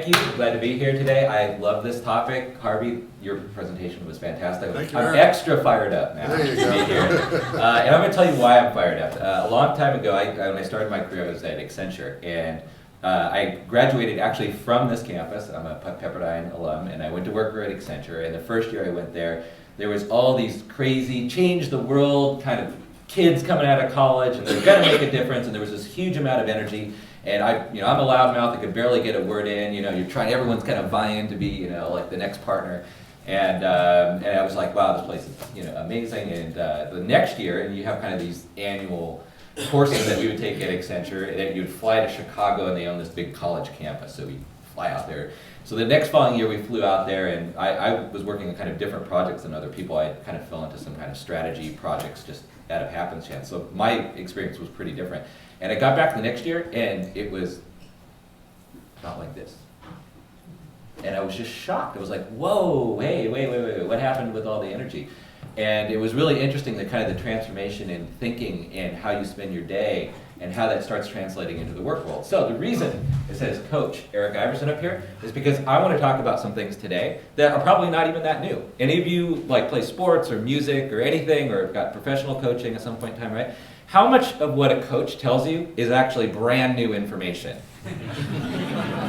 thank you. Glad to be here today. I love this topic. Harvey, your presentation was fantastic. Thank you, I'm Aaron. extra fired up now There you to go. be here. And I'm going to tell you why I'm fired up. A long time ago, when I started my career, I was at Accenture, and I graduated actually from this campus. I'm a Pepperdine alum, and I went to work at Accenture. And the first year I went there was all these crazy, change the world kind of kids coming out of college, and they're going to make a difference. And there was this huge amount of energy. And I'm a loudmouth. I could barely get a word in. You're trying. Everyone's kind of vying to be, like the next partner. And I was like, wow, this place is, amazing. And the next year, and you have kind of these annual courses that we would take at Accenture, that you'd fly to Chicago, and they own this big college campus, so we fly out there. So the next following year we flew out there, and I was working on kind of different projects than other people. I kind of fell into some kind of strategy projects just out of happenstance. So my experience was pretty different. And I got back the next year, and it was not like this. And I was just shocked. I was like, whoa, wait, what happened with all the energy? And it was really interesting, the kind of the transformation in thinking and how you spend your day and how that starts translating into the work world. So the reason it says Coach Eric Iverson up here is because I want to talk about some things today that are probably not even that new. Any of you play sports or music or anything, or have got professional coaching at some point in time, right? How much of what a coach tells you is actually brand new information?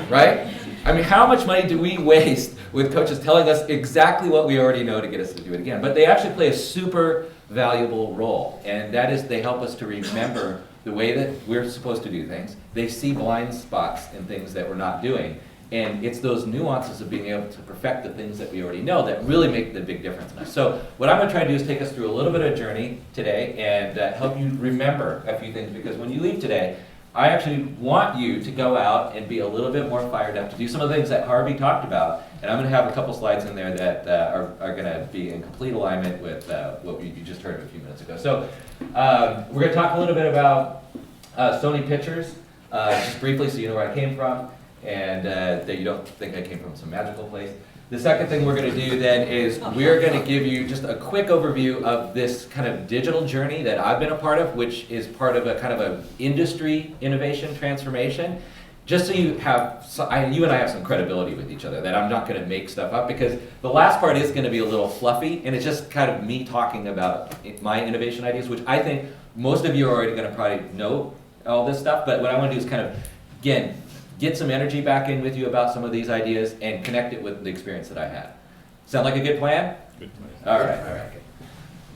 Right? I mean, how much money do we waste with coaches telling us exactly what we already know to get us to do it again? But they actually play a super valuable role, and that is they help us to remember the way that we're supposed to do things. They see blind spots in things that we're not doing, and it's those nuances of being able to perfect the things that we already know that really make the big difference in us. So what I'm going to try to do is take us through a little bit of a journey today and help you remember a few things, because when you leave today, I actually want you to go out and be a little bit more fired up to do some of the things that Harvey talked about. And I'm going to have a couple slides in there that are going to be in complete alignment with what you just heard a few minutes ago. So we're going to talk a little bit about Sony Pictures, just briefly so you know where I came from, and that you don't think I came from some magical place. The second thing we're going to do then is we're going to give you just a quick overview of this kind of digital journey that I've been a part of, which is part of a kind of a industry innovation transformation. Just so you have, you and I have some credibility with each other, that I'm not going to make stuff up, because the last part is going to be a little fluffy, and it's just kind of me talking about my innovation ideas, which I think most of you are already going to probably know all this stuff, but what I want to do is kind of, again, get some energy back in with you about some of these ideas and connect it with the experience that I had. Sound like a good plan? Good plan. All right.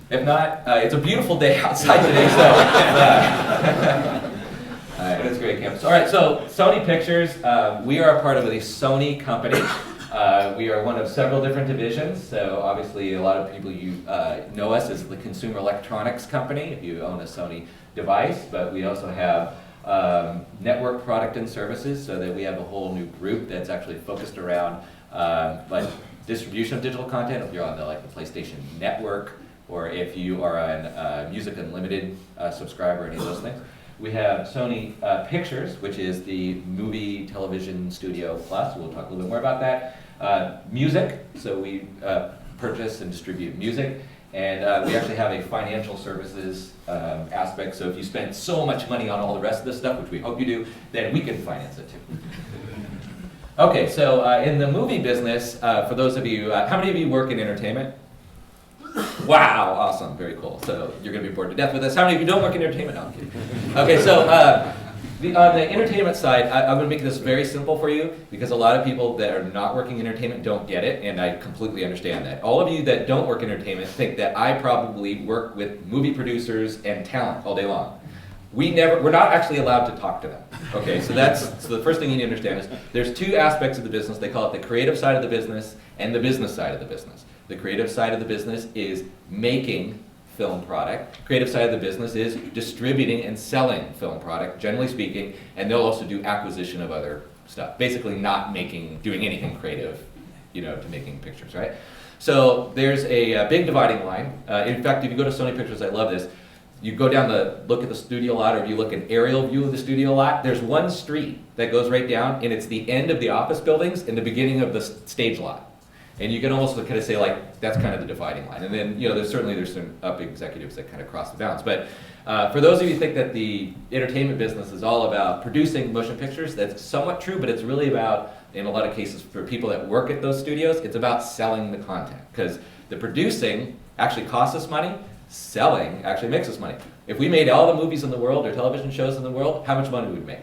If not, it's a beautiful day outside today, so all right, that's great campus. All right, so Sony Pictures, we are a part of the Sony company. We are one of several different divisions, so obviously a lot of people you know us as the consumer electronics company if you own a Sony device, but we also have network product and services, so that we have a whole new group that's actually focused around distribution of digital content. If you're on the PlayStation Network, or if you are on Music Unlimited subscriber, any of those things. We have Sony Pictures, which is the movie television studio plus. We'll talk a little bit more about that. Music, so we purchase and distribute music. And we actually have a financial services aspect, so if you spend so much money on all the rest of this stuff, which we hope you do, then we can finance it too. Okay, so in the movie business, for those of you, how many of you work in entertainment? Wow, awesome, very cool. So you're going to be bored to death with us. How many of you don't work in entertainment? No, I'm kidding. Okay, so on the entertainment side, I'm going to make this very simple for you, because a lot of people that are not working in entertainment don't get it, and I completely understand that. All of you that don't work in entertainment think that I probably work with movie producers and talent all day long. We're not actually allowed to talk to them. Okay, so the first thing you need to understand is there's two aspects of the business. They call it the creative side of the business and the business side of the business. The creative side of the business is making film product. Creative side of the business is distributing and selling film product, generally speaking, and they'll also do acquisition of other stuff. Basically not doing anything creative, to making pictures, right? So there's a big dividing line. In fact, if you go to Sony Pictures, I love this. You go down look at the studio lot, or you look an aerial view of the studio lot, there's one street that goes right down, and it's the end of the office buildings and the beginning of the stage lot. And you can almost kind of say that's kind of the dividing line. And then there's some up executives that kind of cross the bounds. But for those of you who think that the entertainment business is all about producing motion pictures, that's somewhat true, but it's really about in a lot of cases for people that work at those studios, it's about selling the content. Because the producing actually costs us money, selling actually makes us money. If we made all the movies in the world or television shows in the world, how much money would we make?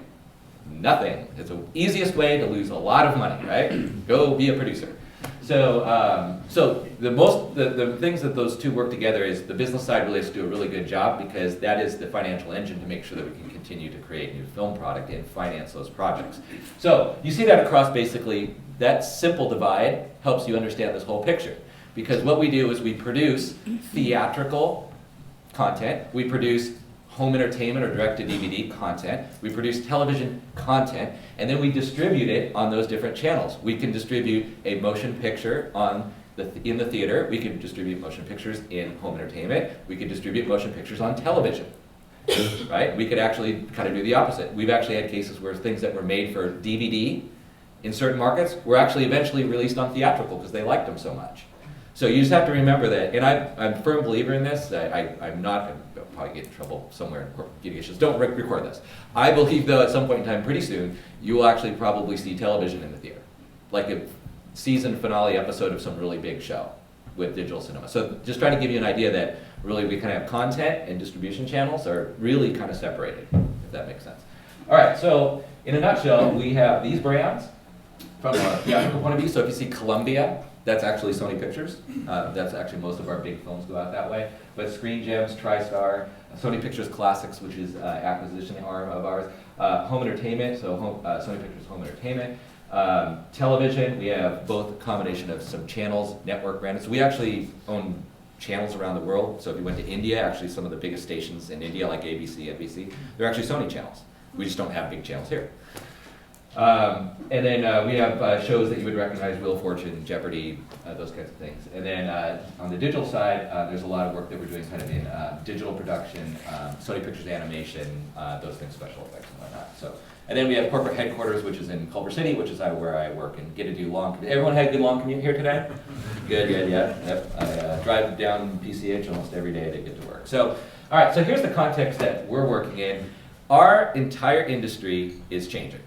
Nothing. It's the easiest way to lose a lot of money, right? Go be a producer. So, the things that those two work together is the business side really has to do a really good job because that is the financial engine to make sure that we can continue to create new film product and finance those projects. So you see that across basically, that simple divide helps you understand this whole picture. Because what we do is we produce theatrical content, we produce home entertainment or direct-to-DVD content, we produce television content, and then we distribute it on those different channels. We can distribute a motion picture in the theater, we can distribute motion pictures in home entertainment, we can distribute motion pictures on television, right? We could actually kind of do the opposite. We've actually had cases where things that were made for DVD in certain markets were actually eventually released on theatrical because they liked them so much. So you just have to remember that, and I'm a firm believer in this. I'm not, I'll probably get in trouble somewhere in corporate communications. Don't record this. I believe though at some point in time, pretty soon, you will actually probably see television in the theater. Like a season finale episode of some really big show with digital cinema. So just trying to give you an idea that really we kind of have content and distribution channels are really kind of separated, if that makes sense. All right, so in a nutshell, we have these brands from a theatrical point of view. So if you see Columbia, that's actually Sony Pictures. That's actually most of our big films go out that way. But Screen Gems, TriStar, Sony Pictures Classics, which is acquisition arm of ours. Home entertainment, so Sony Pictures Home Entertainment. Television, we have both a combination of some channels, network branded. So we actually own channels around the world. So if you went to India, actually some of the biggest stations in India, like ABC, NBC, they're actually Sony channels. We just don't have big channels here. And then we have shows that you would recognize, Wheel of Fortune, Jeopardy, those kinds of things. And then on the digital side, there's a lot of work that we're doing kind of in digital production, Sony Pictures animation, those things, special effects and whatnot. So, and then we have corporate headquarters, which is in Culver City, which is where I work and get to do long commute. Everyone had a good long commute here today? Good, yeah. Yep. I drive down PCH almost every day to get to work. So, all right, so here's the context that we're working in. Our entire industry is changing.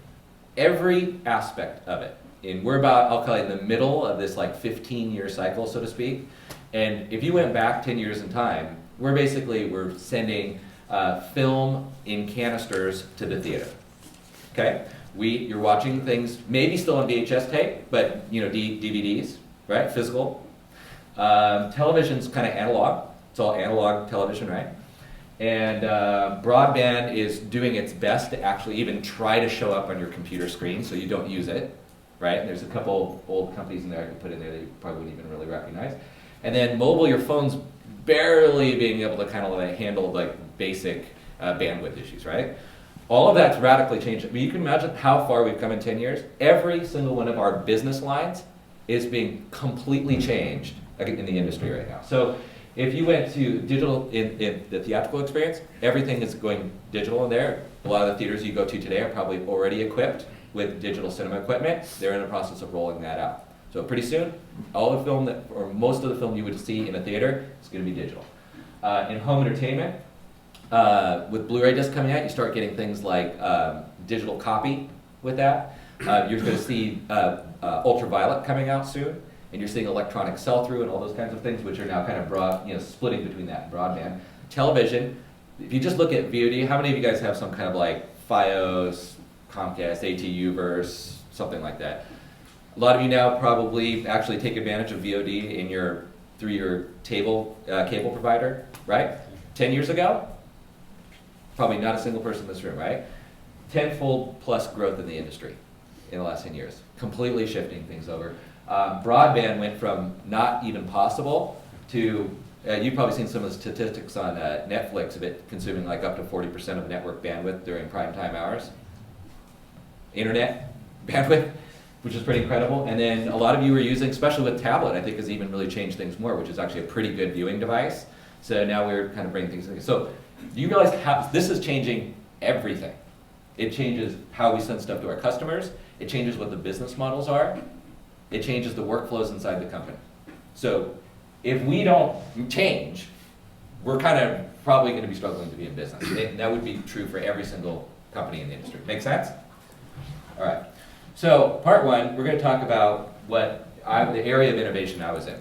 Every aspect of it. And we're about, I'll call it in the middle of this like 15-year cycle, so to speak. And if you went back 10 years in time, we're sending film in canisters to the theater. Okay? You're watching things maybe still on VHS tape, but you know, DVDs, right? Physical. Television's kind of analog. It's all analog television, right? And broadband is doing its best to actually even try to show up on your computer screen so you don't use it, right? And there's a couple old companies in there I could put in there that you probably wouldn't even really recognize. And then mobile, your phone's barely being able to kind of like handle like basic bandwidth issues, right? All of that's radically changed. I mean, you can imagine how far we've come in 10 years. Every single one of our business lines is being completely changed in the industry right now. So if you went to digital in the theatrical experience, everything is going digital in there. A lot of the theaters you go to today are probably already equipped with digital cinema equipment. They're in the process of rolling that out. So pretty soon, all the film or most of the film you would see in a theater is going to be digital. In home entertainment, with Blu-ray discs coming out, you start getting things like digital copy with that. You're going to see ultraviolet coming out soon. And you're seeing electronic sell-through and all those kinds of things, which are now kind of splitting between that and broadband. Television, if you just look at VOD, how many of you guys have some kind of like Fios, Comcast, ATUverse, something like that? A lot of you now probably actually take advantage of VOD through your cable provider, right? 10 years ago, probably not a single person in this room, right? Tenfold plus growth in the industry in the last 10 years, completely shifting things over. Broadband went from not even possible to, you've probably seen some of the statistics on Netflix of it consuming like up to 40% of network bandwidth during prime time hours. Internet bandwidth, which is pretty incredible. And then a lot of you are using, especially with tablet, I think has even really changed things more, which is actually a pretty good viewing device. So now we're kind of bringing things together. So do you realize how this is changing everything? It changes how we send stuff to our customers. It changes what the business models are. It changes the workflows inside the company. So if we don't change, we're kind of probably going to be struggling to be in business. That would be true for every single company in the industry. Make sense? All right. So part one, we're going to talk about the area of innovation I was in.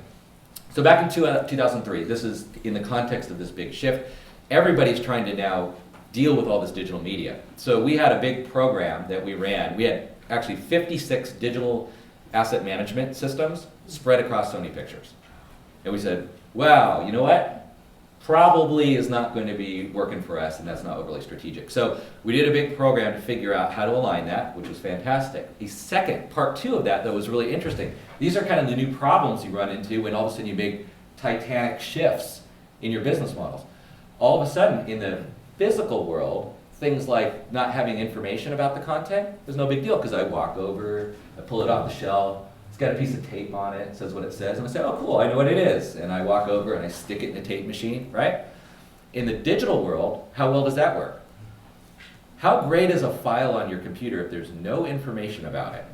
So back in 2003, this is in the context of this big shift, everybody's trying to now deal with all this digital media. So we had a big program that we ran. We had actually 56 digital asset management systems spread across Sony Pictures. And we said, wow, you know what? Probably is not going to be working for us, and that's not overly strategic. So we did a big program to figure out how to align that, which was fantastic. The second, part two of that, though, was really interesting. These are kind of the new problems you run into when all of a sudden you make titanic shifts in your business models. All of a sudden, in the physical world, things like not having information about the content is no big deal, because I walk over, I pull it off the shelf, it's got a piece of tape on it, says what it says, and I say, oh cool, I know what it is. And I walk over and I stick it in a tape machine, right? In the digital world, how well does that work? How great is a file on your computer if there's no information about it?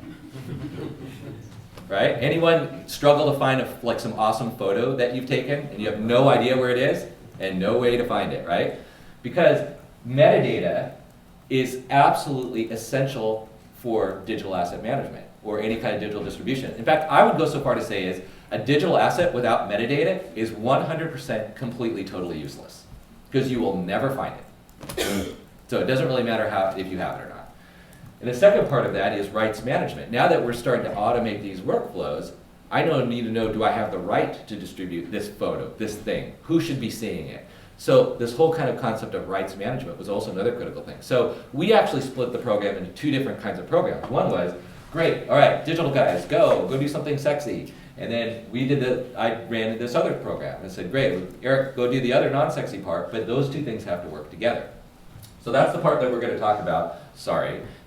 Right? Anyone struggle to find some awesome photo that you've taken and you have no idea where it is and no way to find it, right? Because metadata is absolutely essential for digital asset management or any kind of digital distribution. In fact, I would go so far to say is a digital asset without metadata is 100% completely, totally useless, because you will never find it. So it doesn't really matter if you have it or not. And the second part of that is rights management. Now that we're starting to automate these workflows, I need to know, do I have the right to distribute this photo, this thing? Who should be seeing it? So this whole kind of concept of rights management was also another critical thing. So we actually split the program into two different kinds of programs. One was, great, all right, digital guys, go do something sexy. And then I ran this other program and said, great, Eric, go do the other non-sexy part, but those two things have to work together. So that's the part that we're going to talk about,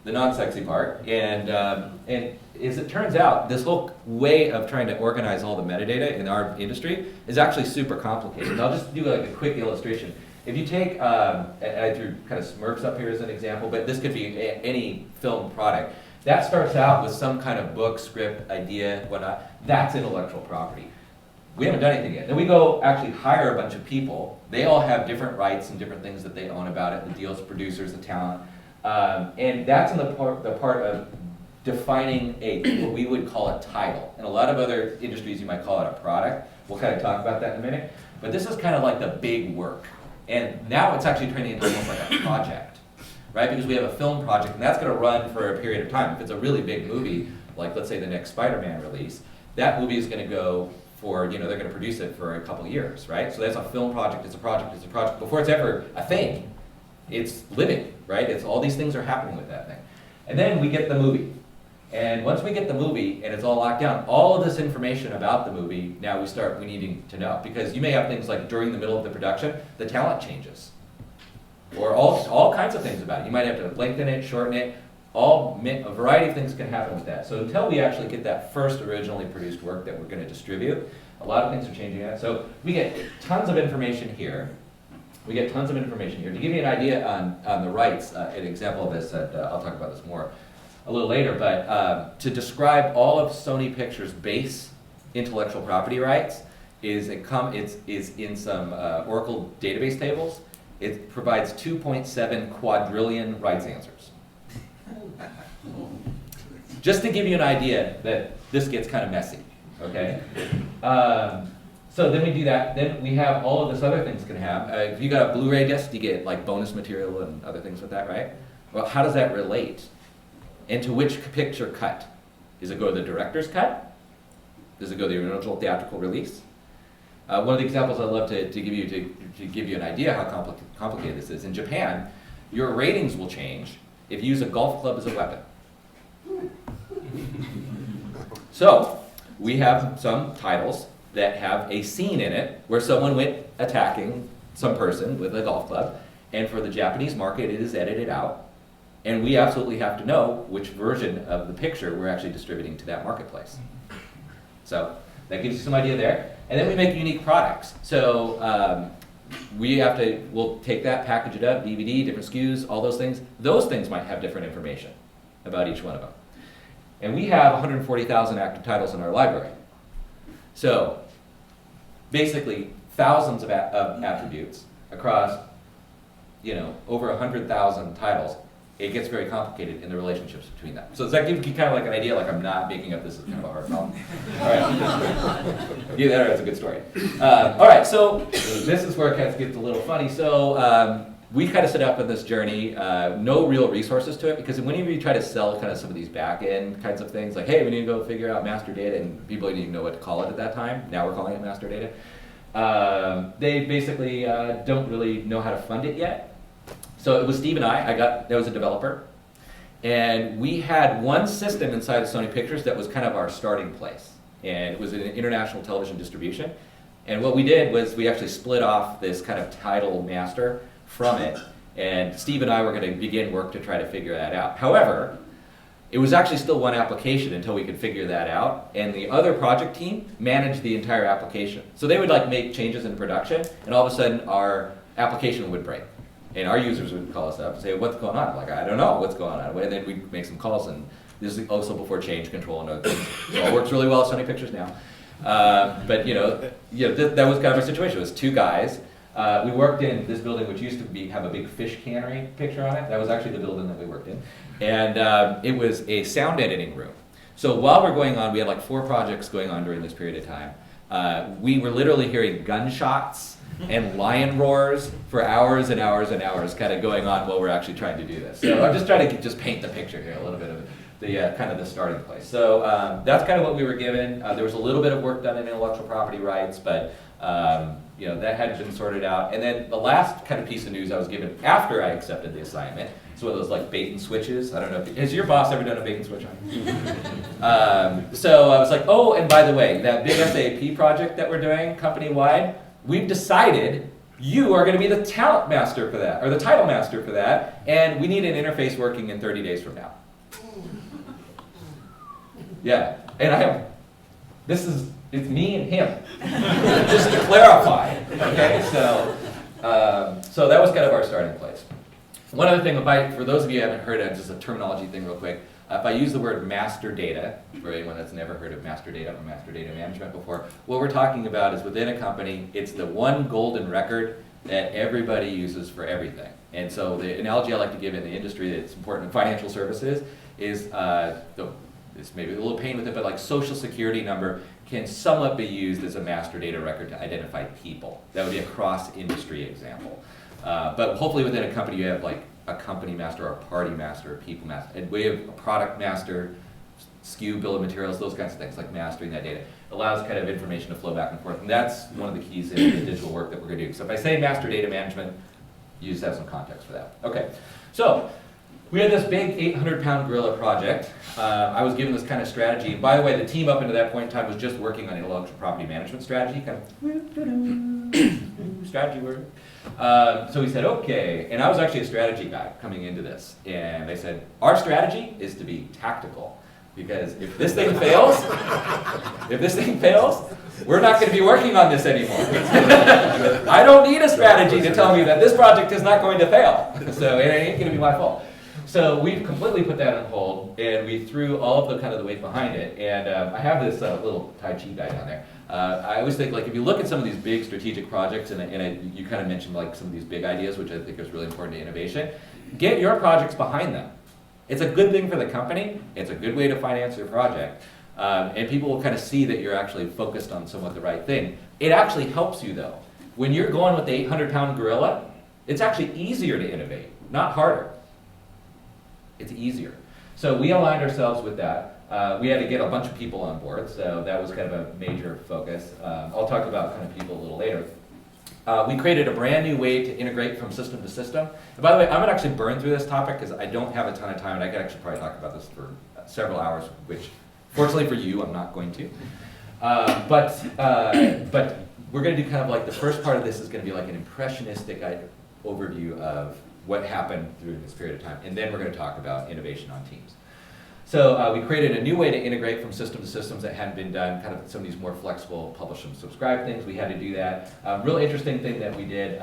the non-sexy part. And as it turns out, this whole way of trying to organize all the metadata in our industry is actually super complicated. And I'll just do like a quick illustration. If you take, I threw kind of Smurfs up here as an example, but this could be any film product. That starts out with some kind of book, script, idea, whatnot. That's intellectual property. We haven't done anything yet. Then we go actually hire a bunch of people. They all have different rights and different things that they own about it, the deals, producers, the talent. And that's in the part of defining what we would call a title. In a lot of other industries, you might call it a product. We'll kind of talk about that in a minute. But this is kind of like the big work. And now it's actually turning into almost like a project. Right? Because we have a film project, and that's going to run for a period of time. If it's a really big movie, like let's say the next Spider-Man release, that movie is going to go for, they're going to produce it for a couple of years, right? So that's a film project, it's a project. Before it's ever a thing, it's living, right? It's all these things are happening with that thing. And then we get the movie. And once we get the movie and it's all locked down, all of this information about the movie, now we needing to know. Because you may have things like during the middle of the production, the talent changes. Or all kinds of things about it. You might have to lengthen it, shorten it, a variety of things can happen with that. So until we actually get that first originally produced work that we're going to distribute, a lot of things are changing that. So we get tons of information here. To give you an idea on the rights, an example of this, I'll talk about this more a little later, but to describe all of Sony Pictures' base intellectual property rights is in some Oracle database tables. It provides 2.7 quadrillion rights answers. Just to give you an idea that this gets kind of messy, okay? So then we do that. Then we have all of this other things can have. If you got a Blu-ray disc, you get like bonus material and other things with that, right? Well, how does that relate? And to which picture cut? Does it go to the director's cut? Does it go to the original theatrical release? One of the examples I'd love to give you to give you an idea how complicated this is. In Japan, your ratings will change if you use a golf club as a weapon. So we have some titles that have a scene in it where someone went attacking some person with a golf club, and for the Japanese market it is edited out, and we absolutely have to know which version of the picture we're actually distributing to that marketplace. So that gives you some idea there. And then we make unique products. So we'll take that, package it up, DVD, different SKUs, all those things. Those things might have different information about each one of them. And we have 140,000 active titles in our library. So basically thousands of attributes across over 100,000 titles. it gets very complicated in the relationships between them. So does that give you kind of like an idea, like I'm not making up this as kind of a hard problem? All right. Yeah, that's a good story. All right, so this is where it kind of gets a little funny. So we kind of set up on this journey, no real resources to it, because whenever you try to sell kind of some of these back-end kinds of things, like, hey, we need to go figure out master data, and people didn't even know what to call it at that time. Now we're calling it master data. They basically don't really know how to fund it yet. So it was Steve and I was a developer, and we had one system inside of Sony Pictures that was kind of our starting place, and it was an international television distribution. And what we did was we actually split off this kind of title master from it, and Steve and I were going to begin work to try to figure that out. However, it was actually still one application until we could figure that out, and the other project team managed the entire application. So they would like make changes in production, and all of a sudden our application would break. And our users would call us up and say, what's going on? I'm like, I don't know what's going on. And then we'd make some calls, and this is also before change control and other things. So it works really well at Sony Pictures now. But that was kind of our situation. It was two guys. We worked in this building, which used to have a big fish cannery picture on it. That was actually the building that we worked in. And it was a sound editing room. So while we're going on, we had like 4 projects going on during this period of time. We were literally hearing gunshots and lion roars for hours and hours and hours kind of going on while we're actually trying to do this. So I'm just trying to just paint the picture here, a little bit of the kind of the starting place. So that's kind of what we were given. There was a little bit of work done in intellectual property rights, but that hadn't been sorted out. And then the last kind of piece of news I was given after I accepted the assignment, it's one of those like bait and switches. I don't know, has your boss ever done a bait and switch on you? So I was like, oh, and by the way, that big SAP project that we're doing company-wide, we've decided you are going to be the talent master for that, or the title master for that, and we need an interface working in 30 days from now. Yeah, and it's me and him, just to clarify, okay? So that was kind of our starting place. One other thing, for those of you who haven't heard it, just a terminology thing real quick. If I use the word master data, for anyone that's never heard of master data or master data management before, what we're talking about is within a company, it's the one golden record that everybody uses for everything. And so the analogy I like to give in the industry that's important in financial services is, it's maybe a little pain with it, but like social security number can somewhat be used as a master data record to identify people. That would be a cross-industry example. But hopefully within a company you have like a company master, or a party master, a people master, and we have a product master, SKU, bill of materials, those kinds of things, like mastering that data. Allows kind of information to flow back and forth, and that's one of the keys in the digital work that we're going to do. So if I say master data management, you just have some context for that. Okay, so we had this big 800-pound gorilla project. I was given this kind of strategy, and by the way, the team up until that point in time was just working on intellectual property management strategy, kind of strategy word. So we said, okay, and I was actually a strategy guy coming into this, and they said, our strategy is to be tactical, because if this thing fails, we're not going to be working on this anymore. I don't need a strategy to tell me that this project is not going to fail, so it ain't going to be my fault. So we've completely put that on hold, and we threw all of the kind of the weight behind it, and I have this little Tai Chi guy down there. I always think, like, if you look at some of these big strategic projects, and you kind of mentioned like some of these big ideas, which I think is really important to innovation, get your projects behind them. It's a good thing for the company. It's a good way to finance your project. And people will kind of see that you're actually focused on somewhat the right thing. It actually helps you, though. When you're going with the 800-pound gorilla, it's actually easier to innovate, not harder. It's easier. So we aligned ourselves with that. We had to get a bunch of people on board, so that was kind of a major focus. I'll talk about kind of people a little later. We created a brand new way to integrate from system to system. And by the way, I'm going to actually burn through this topic because I don't have a ton of time, and I could actually probably talk about this for several hours, which fortunately for you, I'm not going to. But we're going to do kind of like the first part of this is going to be like an impressionistic overview of what happened through this period of time. And then we're going to talk about innovation on teams. So we created a new way to integrate from system to systems that hadn't been done, kind of some of these more flexible publish and subscribe things. We had to do that. Real interesting thing that we did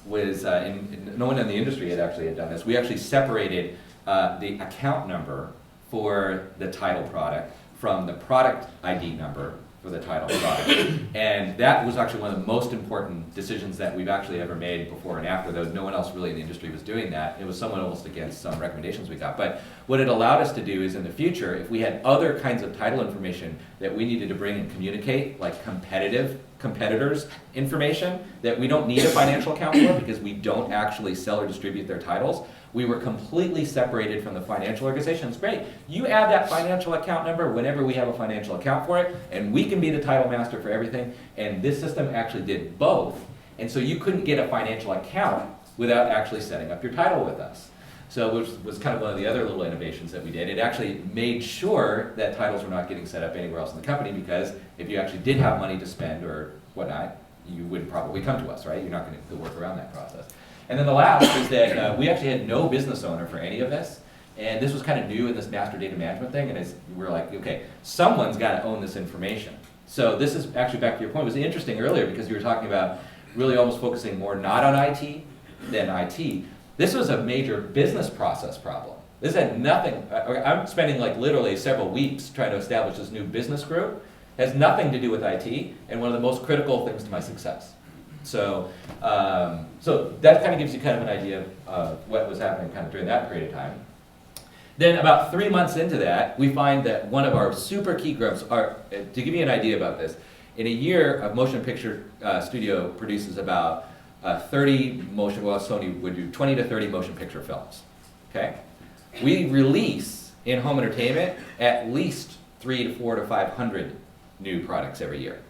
was, and no one in the industry had done this, we actually separated the account number for the title product from the product ID number for the title product. And that was actually one of the most important decisions that we've actually ever made before and after, though no one else really in the industry was doing that. It was somewhat almost against some recommendations we got. But what it allowed us to do is in the future, if we had other kinds of title information that we needed to bring and communicate, like competitors information that we don't need a financial account for because we don't actually sell or distribute their titles, we were completely separated from the financial organization. It's great. You add that financial account number whenever we have a financial account for it, and we can be the title master for everything. And this system actually did both. And so you couldn't get a financial account without actually setting up your title with us. So which was kind of one of the other little innovations that we did. It actually made sure that titles were not getting set up anywhere else in the company, because if you actually did have money to spend or whatnot, you would probably come to us, right? You're not going to work around that process. And then the last is that we actually had no business owner for any of this. And this was kind of new in this master data management thing. And we're like, okay, someone's got to own this information. So this is actually back to your point. It was interesting earlier because you were talking about really almost focusing more not on IT than IT. This was a major business process problem. This had nothing, I'm spending like literally several weeks trying to establish this new business group. It has nothing to do with IT, and one of the most critical things to my success. So, so that kind of gives you kind of an idea of what was happening kind of during that period of time. Then about 3 months into that, we find that one of our super key groups are, to give you an idea about this, in a year, a motion picture studio produces about 30 motion, well, Sony would do 20 to 30 motion picture films, okay? We release in home entertainment at least 300 to 400 to 500 new products every year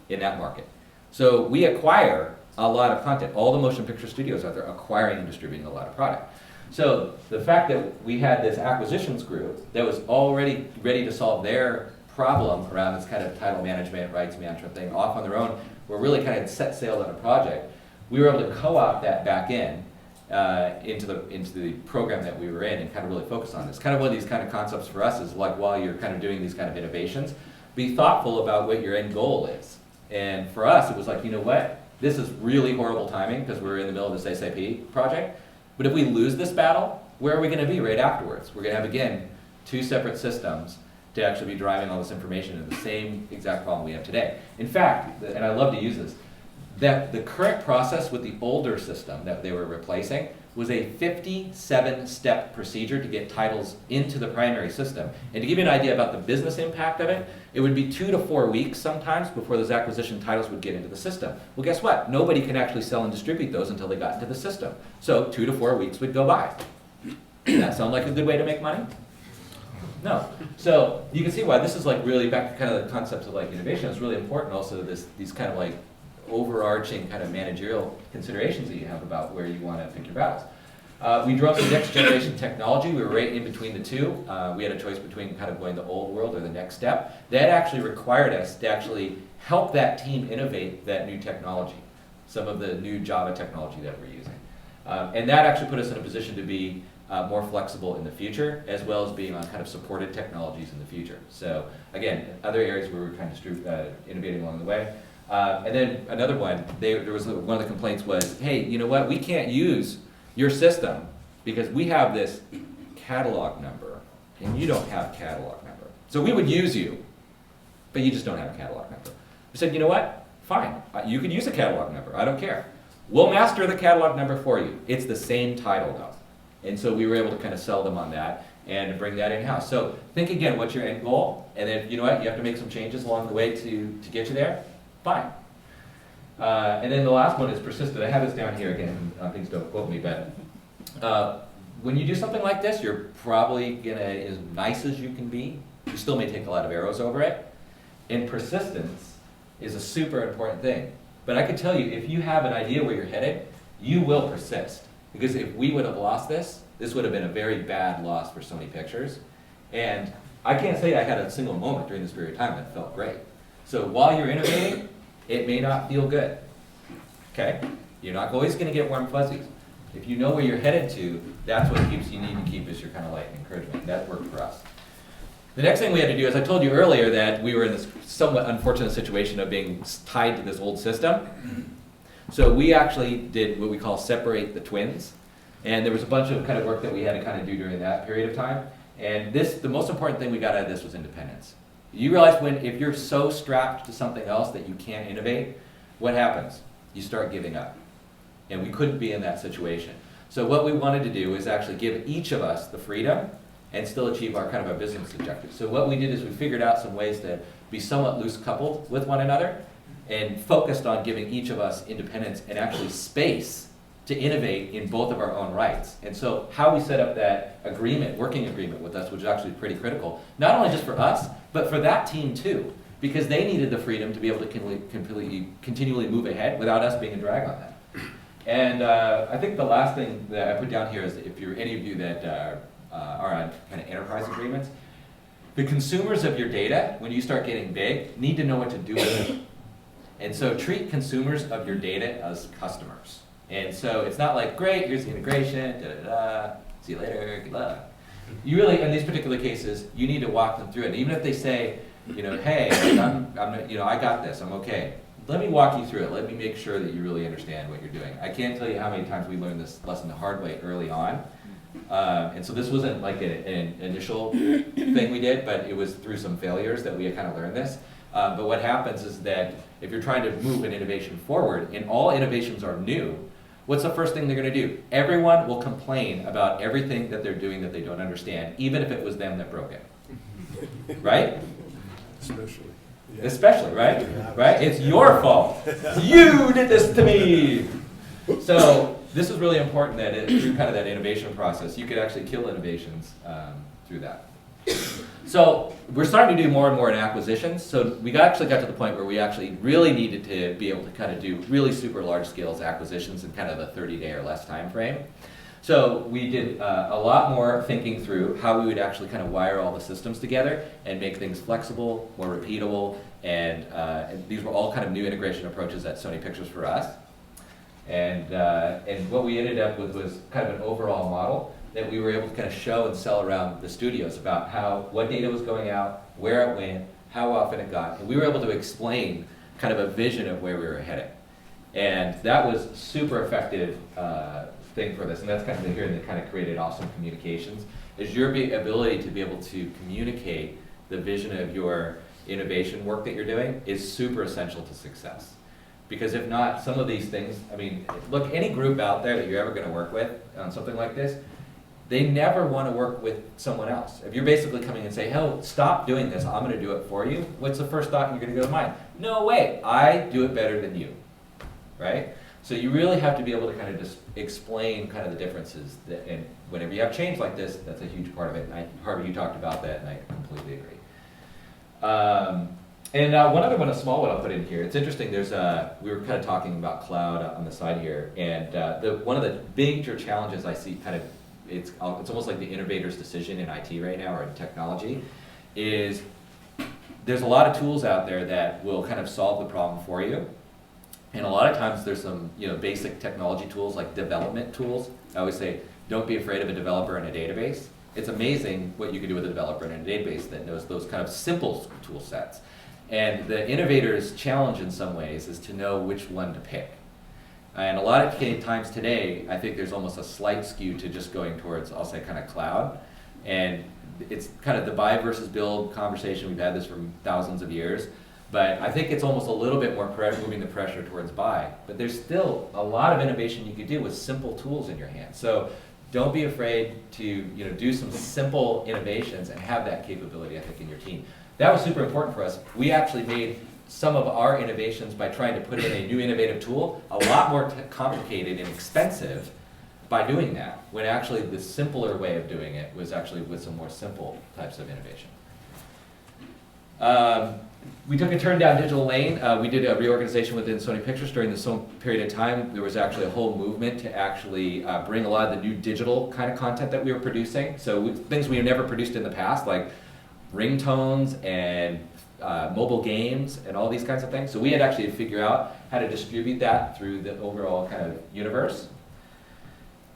in that market. So we acquire a lot of content. All the motion picture studios out there acquiring and distributing a lot of product. So the fact that we had this acquisitions group that was already ready to solve their problem around this kind of title management, rights management thing off on their own, were really kind of set sail on a project. We were able to co-opt that back in into the program that we were in and kind of really focus on this. Kind of one of these kind of concepts for us is like, while you're kind of doing these kind of innovations, be thoughtful about what your end goal is. And for us, it was like, you know what? This is really horrible timing because we're in the middle of this SAP project. But if we lose this battle, where are we going to be right afterwards? We're going to have, again, 2 separate systems to actually be driving all this information into the same exact problem we have today. In fact, and I love to use this, that the current process with the older system that they were replacing was a 57-step procedure to get titles into the primary system. And to give you an idea about the business impact of it, it would be 2 to 4 weeks sometimes before those acquisition titles would get into the system. Well, guess what? Nobody can actually sell and distribute those until they got into the system. So 2 to 4 weeks would go by. Does that sound like a good way to make money? No. So you can see why this is like really back to kind of the concepts of like innovation. It's really important also these kind of like overarching kind of managerial considerations that you have about where you want to pick your battles. We drove some next generation technology. We were right in between the two. We had a choice between kind of going the old world or the next step. That actually required us to actually help that team innovate that new technology, some of the new Java technology that we're using. And that actually put us in a position to be more flexible in the future, as well as being on kind of supported technologies in the future. So again, other areas where we're kind of innovating along the way. And then another one, there was one of the complaints was, hey, you know what, we can't use your system because we have this catalog number and you don't have a catalog number. So we would use you, but you just don't have a catalog number. We said, you know what, fine, you can use a catalog number, I don't care. We'll master the catalog number for you. It's the same title though. And so we were able to kind of sell them on that and bring that in-house. So think again, what's your end goal? And then, you know what, you have to make some changes along the way to get you there. Fine. And then the last one is persistent. I have this down here again. Things don't quote me, but when you do something like this, you're probably gonna, as nice as you can be, you still may take a lot of arrows over it. And persistence is a super important thing. But I can tell you, if you have an idea where you're headed, you will persist. Because if we would have lost this, this would have been a very bad loss for Sony Pictures. And I can't say I had a single moment during this period of time that felt great. So while you're innovating, it may not feel good, okay? You're not always gonna get warm fuzzies. If you know where you're headed to, that's what you need to keep as your kind of like encouragement. That worked for us. The next thing we had to do is, I told you earlier that we were in this somewhat unfortunate situation of being tied to this old system. So we actually did what we call separate the twins. And there was a bunch of kind of work that we had to kind of do during that period of time. And the most important thing we got out of this was independence. You realize if you're so strapped to something else that you can't innovate, what happens? You start giving up. And we couldn't be in that situation. So what we wanted to do is actually give each of us the freedom and still achieve our kind of a business objective. So what we did is we figured out some ways to be somewhat loose coupled with one another and focused on giving each of us independence and actually space to innovate in both of our own rights. And so how we set up that agreement, working agreement with us, which is actually pretty critical, not only just for us, but for that team too, because they needed the freedom to be able to continually move ahead without us being a drag on them. And I think the last thing that I put down here is if you're any of you that are on kind of enterprise agreements, the consumers of your data, when you start getting big, need to know what to do with it. And so treat consumers of your data as customers. And so it's not like, great, here's the integration, da-da-da, see you later, good luck. You really, in these particular cases, you need to walk them through it. And even if they say, hey, I got this, I'm okay. Let me walk you through it. Let me make sure that you really understand what you're doing. I can't tell you how many times we learned this lesson the hard way early on. And so this wasn't like an initial thing we did, but it was through some failures that we had kind of learned this. But what happens is that if you're trying to move an innovation forward, and all innovations are new, what's the first thing they're going to do? Everyone will complain about everything that they're doing that they don't understand, even if it was them that broke it. Right? Especially. Yeah. Especially, right? Right? It's your fault. You did this to me. So this is really important that through kind of that innovation process, you could actually kill innovations through that. So we're starting to do more and more in acquisitions. So we actually got to the point where we actually really needed to be able to kind of do really super large scale acquisitions in kind of the 30-day or less time frame. So we did a lot more thinking through how we would actually kind of wire all the systems together and make things flexible, more repeatable, and these were all kind of new integration approaches at Sony Pictures for us. And what we ended up with was kind of an overall model that we were able to kind of show and sell around the studios about what data was going out, where it went, how often it got, and we were able to explain kind of a vision of where we were heading. And that was super effective thing for this, and that's kind of here that kind of created awesome communications, is your ability to be able to communicate the vision of your innovation work that you're doing is super essential to success. Because if not, some of these things, I mean, look, any group out there that you're ever going to work with on something like this, they never want to work with someone else. If you're basically coming and say, "Hell, stop doing this, I'm going to do it for you," what's the first thought you're going to go to mind? No way, I do it better than you, right? So you really have to be able to kind of just explain kind of the differences, and whenever you have change like this, that's a huge part of it. Harvey, you talked about that, and I completely agree. And one other one, a small one I'll put in here. It's interesting, we were kind of talking about cloud on the side here, and one of the major challenges I see kind of, it's almost like the innovator's decision in IT right now, or in technology, is there's a lot of tools out there that will kind of solve the problem for you. And a lot of times there's some basic technology tools like development tools. I always say, don't be afraid of a developer in a database. It's amazing what you can do with a developer in a database that knows those kind of simple tool sets. And the innovator's challenge in some ways is to know which one to pick. And a lot of times today, I think there's almost a slight skew to just going towards, I'll say, kind of cloud. And it's kind of the buy versus build conversation. We've had this for thousands of years. But I think it's almost a little bit more moving the pressure towards buy. But there's still a lot of innovation you could do with simple tools in your hand. So don't be afraid to do some simple innovations and have that capability, I think, in your team. That was super important for us. We actually made some of our innovations by trying to put in a new innovative tool a lot more complicated and expensive by doing that, when actually the simpler way of doing it was actually with some more simple types of innovation. We took a turn down digital lane. We did a reorganization within Sony Pictures during this period of time. There was actually a whole movement to actually bring a lot of the new digital kind of content that we were producing. So things we have never produced in the past, like ringtones and mobile games and all these kinds of things. So we had actually to figure out how to distribute that through the overall kind of universe.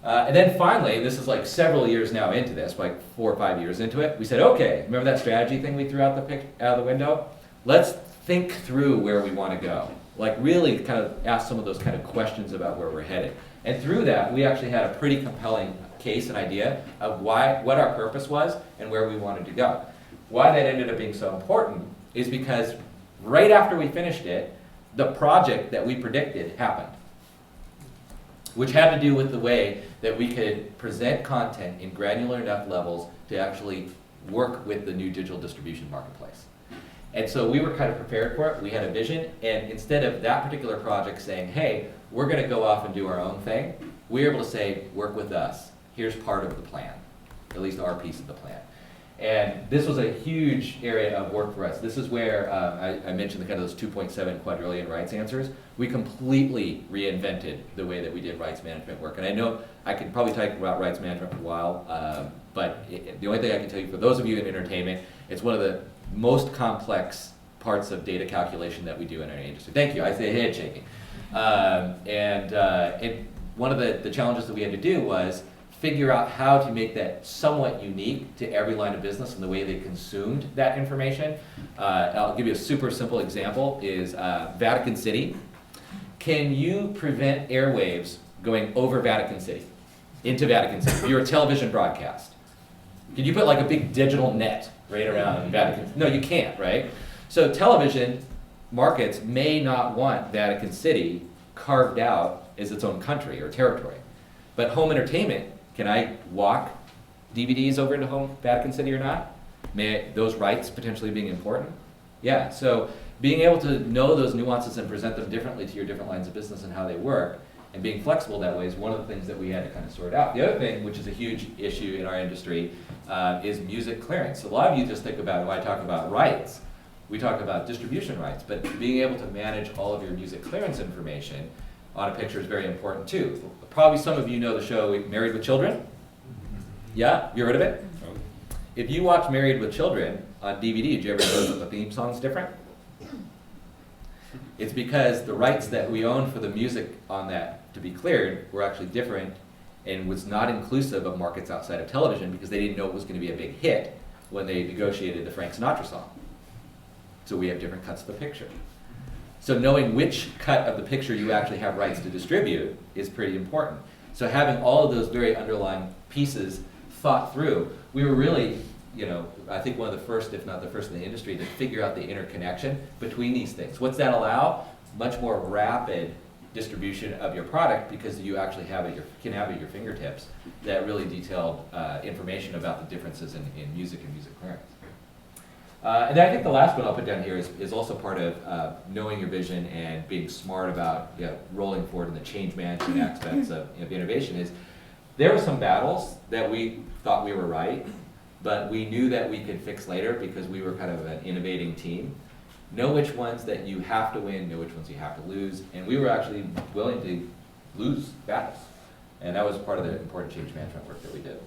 And then finally, this is like several years now into this, like 4 or 5 years into it, we said, okay, remember that strategy thing we threw out the window? Let's think through where we want to go. Like really kind of ask some of those kind of questions about where we're headed. And through that, we actually had a pretty compelling case and idea of what our purpose was and where we wanted to go. why that ended up being so important is because right after we finished it, the project that we predicted happened, which had to do with the way that we could present content in granular enough levels to actually work with the new digital distribution marketplace. And so we were kind of prepared for it. We had a vision, and instead of that particular project saying, hey, we're going to go off and do our own thing, we were able to say, work with us. Here's part of the plan, at least our piece of the plan. And this was a huge area of work for us. This is where I mentioned the kind of those 2.7 quadrillion rights answers. We completely reinvented the way that we did rights management work. And I know I could probably talk about rights management for a while, but the only thing I can tell you, for those of you in entertainment, it's one of the most complex parts of data calculation that we do in our industry. Thank you, I say head shaking. One of the challenges that we had to do was figure out how to make that somewhat unique to every line of business and the way they consumed that information. I'll give you a super simple example, is Vatican City. Can you prevent airwaves going over Vatican City, into Vatican City, if you're a television broadcast? Can you put like a big digital net right around Vatican? No, you can't, right? So television markets may not want Vatican City carved out as its own country or territory. But home entertainment, can I walk DVDs over into home Vatican City or not? Those rights potentially being important? Yeah, so being able to know those nuances and present them differently to your different lines of business and how they work, and being flexible that way is one of the things that we had to kind of sort out. The other thing, which is a huge issue in our industry, is music clearance. So a lot of you just think about, when I talk about rights, we talk about distribution rights, but being able to manage all of your music clearance information on a picture is very important too. Probably some of you know the show Married with Children. Yeah, you heard of it? If you watch Married with Children on DVD, did you ever notice that the theme song's different? It's because the rights that we own for the music on that to be cleared were actually different and was not inclusive of markets outside of television because they didn't know it was going to be a big hit when they negotiated the Frank Sinatra song. So we have different cuts of the picture. So knowing which cut of the picture you actually have rights to distribute is pretty important. So having all of those very underlying pieces thought through, we were really, I think one of the first, if not the first in the industry, to figure out the interconnection between these things. What's that allow? Much more rapid distribution of your product because you actually can have at your fingertips that really detailed information about the differences in music and music clearance. And then I think the last one I'll put down here is also part of knowing your vision and being smart about rolling forward in the change management aspects of innovation. Is there were some battles that we thought we were right, but we knew that we could fix later because we were kind of an innovating team. Know which ones that you have to win, know which ones you have to lose, and we were actually willing to lose battles. And that was part of the important change management work that we did.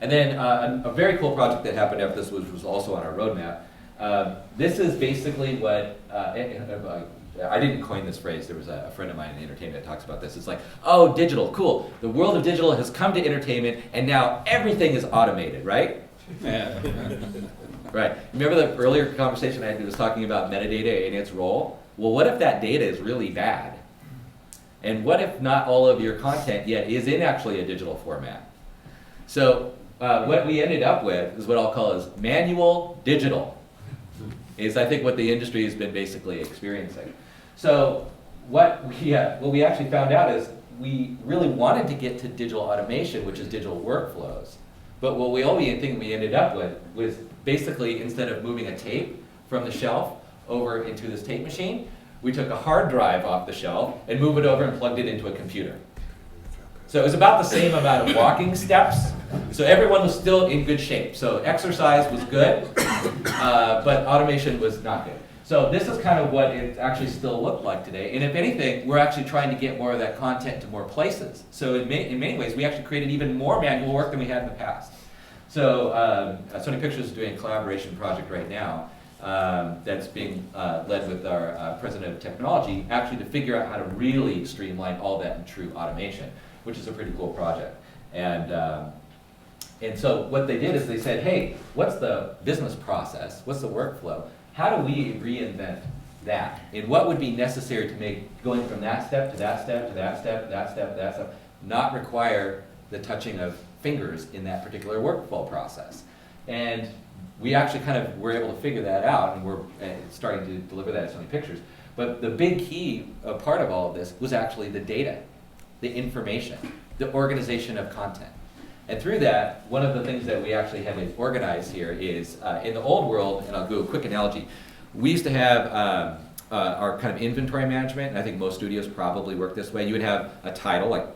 And then a very cool project that happened after this was also on our roadmap. This is basically what, I didn't coin this phrase, there was a friend of mine in entertainment that talks about this. It's like, oh, digital, cool. The world of digital has come to entertainment and now everything is automated, right? Yeah. Right. Remember the earlier conversation I was talking about metadata and its role? Well, what if that data is really bad? And what if not all of your content yet is in actually a digital format? So what we ended up with is what I'll call is manual digital, is I think what the industry has been basically experiencing. So what we actually found out is we really wanted to get to digital automation, which is digital workflows. But what we ended up with was basically, instead of moving a tape from the shelf over into this tape machine, we took a hard drive off the shelf and moved it over and plugged it into a computer. So it was about the same amount of walking steps. So everyone was still in good shape. So exercise was good, but automation was not good. So this is kind of what it actually still looked like today. And if anything, we're actually trying to get more of that content to more places. So in many ways, we actually created even more manual work than we had in the past. So Sony Pictures is doing a collaboration project right now that's being led with our president of technology, actually to figure out how to really streamline all that in true automation, which is a pretty cool project. And so what they did is they said, hey, what's the business process? What's the workflow? How do we reinvent that? And what would be necessary to make going from that step to that step to that step, that step, that step, not require the touching of fingers in that particular workflow process? And we actually kind of were able to figure that out, and we're starting to deliver that at Sony Pictures. But the big key part of all of this was actually the data, the information, the organization of content. And through that, one of the things that we actually had to organize here is, in the old world, and I'll do a quick analogy, we used to have our kind of inventory management, and I think most studios probably work this way. You would have a title, like,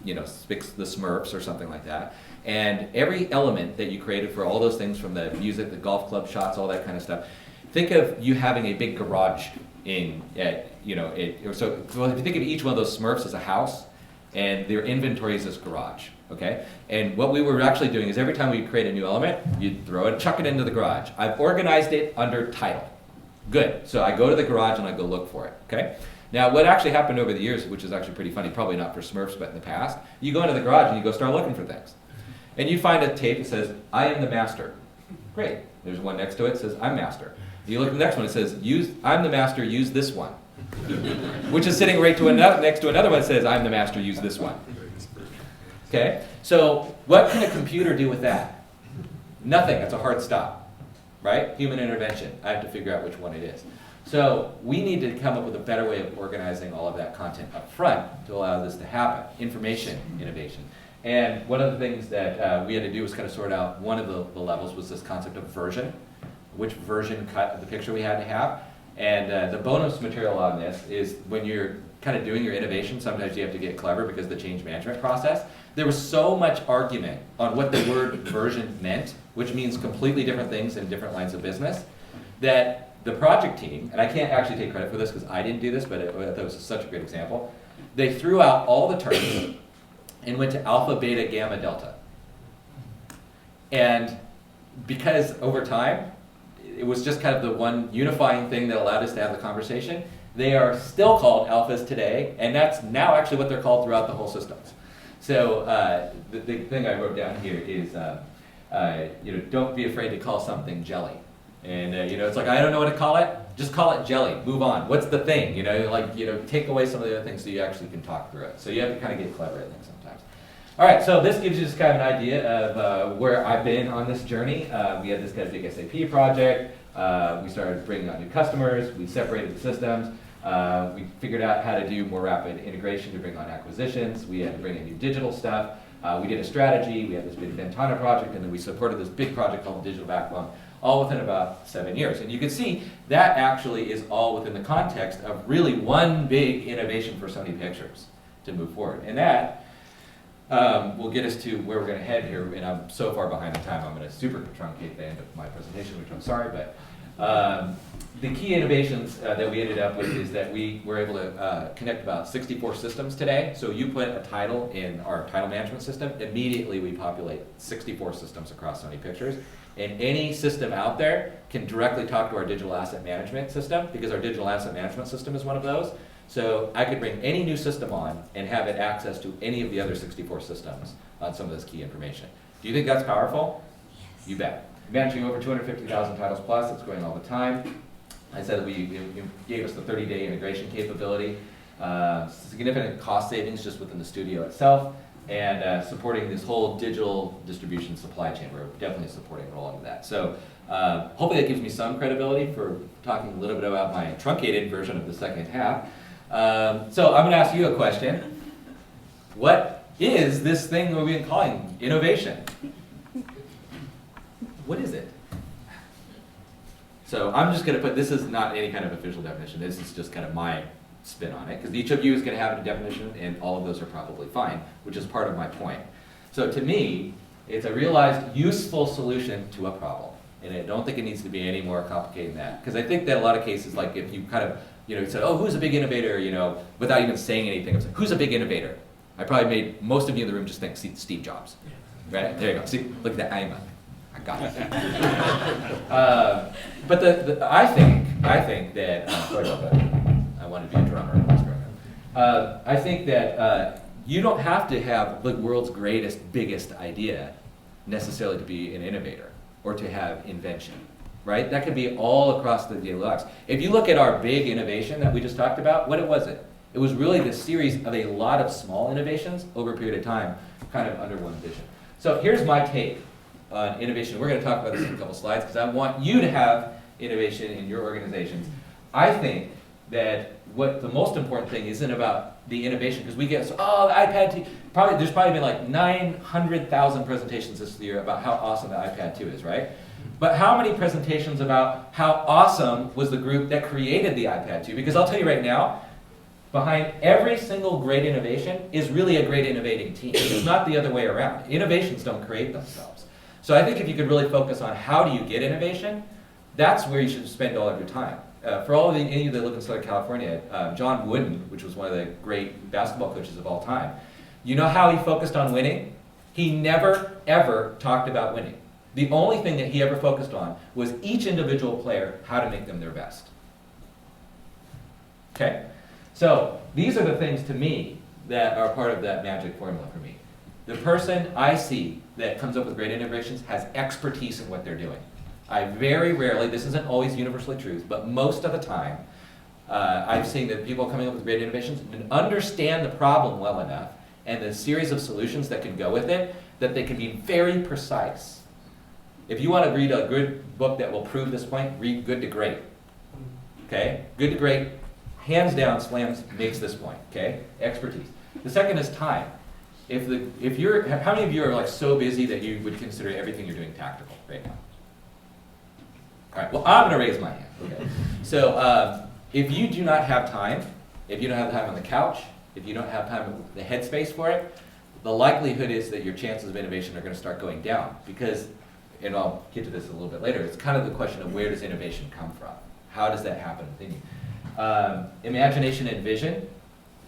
you know, Fix the Smurfs or something like that, and every element that you created for all those things, from the music, the golf club shots, all that kind of stuff, think of you having a big garage in, you know, so if you think of each one of those Smurfs as a house, and their inventory is this garage, okay? And what we were actually doing is every time we create a new element, you'd throw it, chuck it into the garage. I've organized it under title. Good, so I go to the garage and I go look for it, okay? Now, what actually happened over the years, which is actually pretty funny, probably not for Smurfs, but in the past, you go into the garage and you go start looking for things. And you find a tape that says, I am the master. Great, there's one next to it that says, I'm master. You look at the next one, it says, I'm the master, use this one. Which is sitting right to next to another one that says, I'm the master, use this one. Okay, so what can a computer do with that? Nothing, that's a hard stop, right? Human intervention, I have to figure out which one it is. So we need to come up with a better way of organizing all of that content up front to allow this to happen, information innovation. And one of the things that we had to do was kind of sort out, one of the levels was this concept of version, which version cut of the picture we had to have. And the bonus material on this is when you're kind of doing your innovation, sometimes you have to get clever because of the change management process. There was so much argument on what the word version meant, which means completely different things in different lines of business, that the project team, and I can't actually take credit for this because I didn't do this, but I thought it was such a great example, they threw out all the terms and went to alpha, beta, gamma, delta. And because over time, it was just kind of the one unifying thing that allowed us to have the conversation, they are still called alphas today, and that's now actually what they're called throughout the whole systems. So the thing I wrote down here is, you know, don't be afraid to call something jelly. And you know, it's like, I don't know what to call it, just call it jelly, move on. What's the thing? You know, like, you know, take away some of the other things so you actually can talk through it. So you have to kind of get clever at things sometimes. All right, so this gives you just kind of an idea of where I've been on this journey. We had this kind of big SAP project. We started bringing on new customers. We separated the systems. We figured out how to do more rapid integration to bring on acquisitions. We had to bring in new digital stuff. We did a strategy. We had this big Ventana project, and then we supported this big project called Digital Backbone, all within about 7 years. And you can see that actually is all within the context of really one big innovation for Sony Pictures to move forward. And that will get us to where we're going to head here, and I'm so far behind on time, I'm going to super truncate the end of my presentation, which I'm sorry, but the key innovations that we ended up with is that we were able to connect about 64 systems today. So you put a title in our title management system, immediately we populate 64 systems across Sony Pictures, and any system out there can directly talk to our digital asset management system, because our digital asset management system is one of those. So I could bring any new system on and have it access to any of the other 64 systems on some of this key information. Do you think that's powerful? Yes. You bet. Managing over 250,000 titles plus, it's going all the time. I said that it gave us the 30-day integration capability, significant cost savings just within the studio itself, and supporting this whole digital distribution supply chain. We're definitely supporting all of that. So hopefully that gives me some credibility for talking a little bit about my truncated version of the second half. So I'm going to ask you a question. What is this thing we've been calling innovation? What is it? So I'm just going to put, this is not any kind of official definition, this is just kind of my spin on it, because each of you is going to have a definition, and all of those are probably fine, which is part of my point. So to me, it's a realized useful solution to a problem, and I don't think it needs to be any more complicated than that, because I think that a lot of cases, like if you kind of, you know, said, oh, who's a big innovator, you know, without even saying anything, I was like, who's a big innovator? I probably made most of you in the room just think Steve Jobs, right? There you go. See, look at that. I got it. But I think that sorry about that. I wanted to be a drummer. I think that you don't have to have the world's greatest, biggest idea necessarily to be an innovator or to have invention, right? That could be all across the daily lives. If you look at our big innovation that we just talked about, what was it? It was really this series of a lot of small innovations over a period of time, kind of under one vision. So here's my take on innovation. We're going to talk about this in a couple slides because I want you to have innovation in your organizations. I think that what the most important thing isn't about the innovation, because we get, oh, the iPad 2, there's probably been like 900,000 presentations this year about how awesome the iPad 2 is, right? But how many presentations about how awesome was the group that created the iPad 2? Because I'll tell you right now, behind every single great innovation is really a great innovating team. It's not the other way around. Innovations don't create themselves. So I think if you could really focus on how do you get innovation, that's where you should spend all of your time. For all of any of you that live in Southern California, John Wooden, which was one of the great basketball coaches of all time, you know how he focused on winning? He never, ever talked about winning. The only thing that he ever focused on was each individual player, how to make them their best. Okay? So these are the things to me that are part of that magic formula for me. The person I see that comes up with great innovations has expertise in what they're doing. I very rarely, this isn't always universally true, but most of the time, I've seen that people coming up with great innovations understand the problem well enough and the series of solutions that can go with it, that they can be very precise. If you want to read a good book that will prove this point, read Good to Great. Okay? Good to Great, hands down, makes this point. Okay? Expertise. The second is time. How many of you are like so busy that you would consider everything you're doing tactical right now? All right, well, I'm going to raise my hand. Okay. So if you do not have time, if you don't have time on the couch, if you don't have time in the headspace for it, the likelihood is that your chances of innovation are going to start going down because, and I'll get to this a little bit later, it's kind of the question of where does innovation come from? How does that happen within you? Imagination and vision,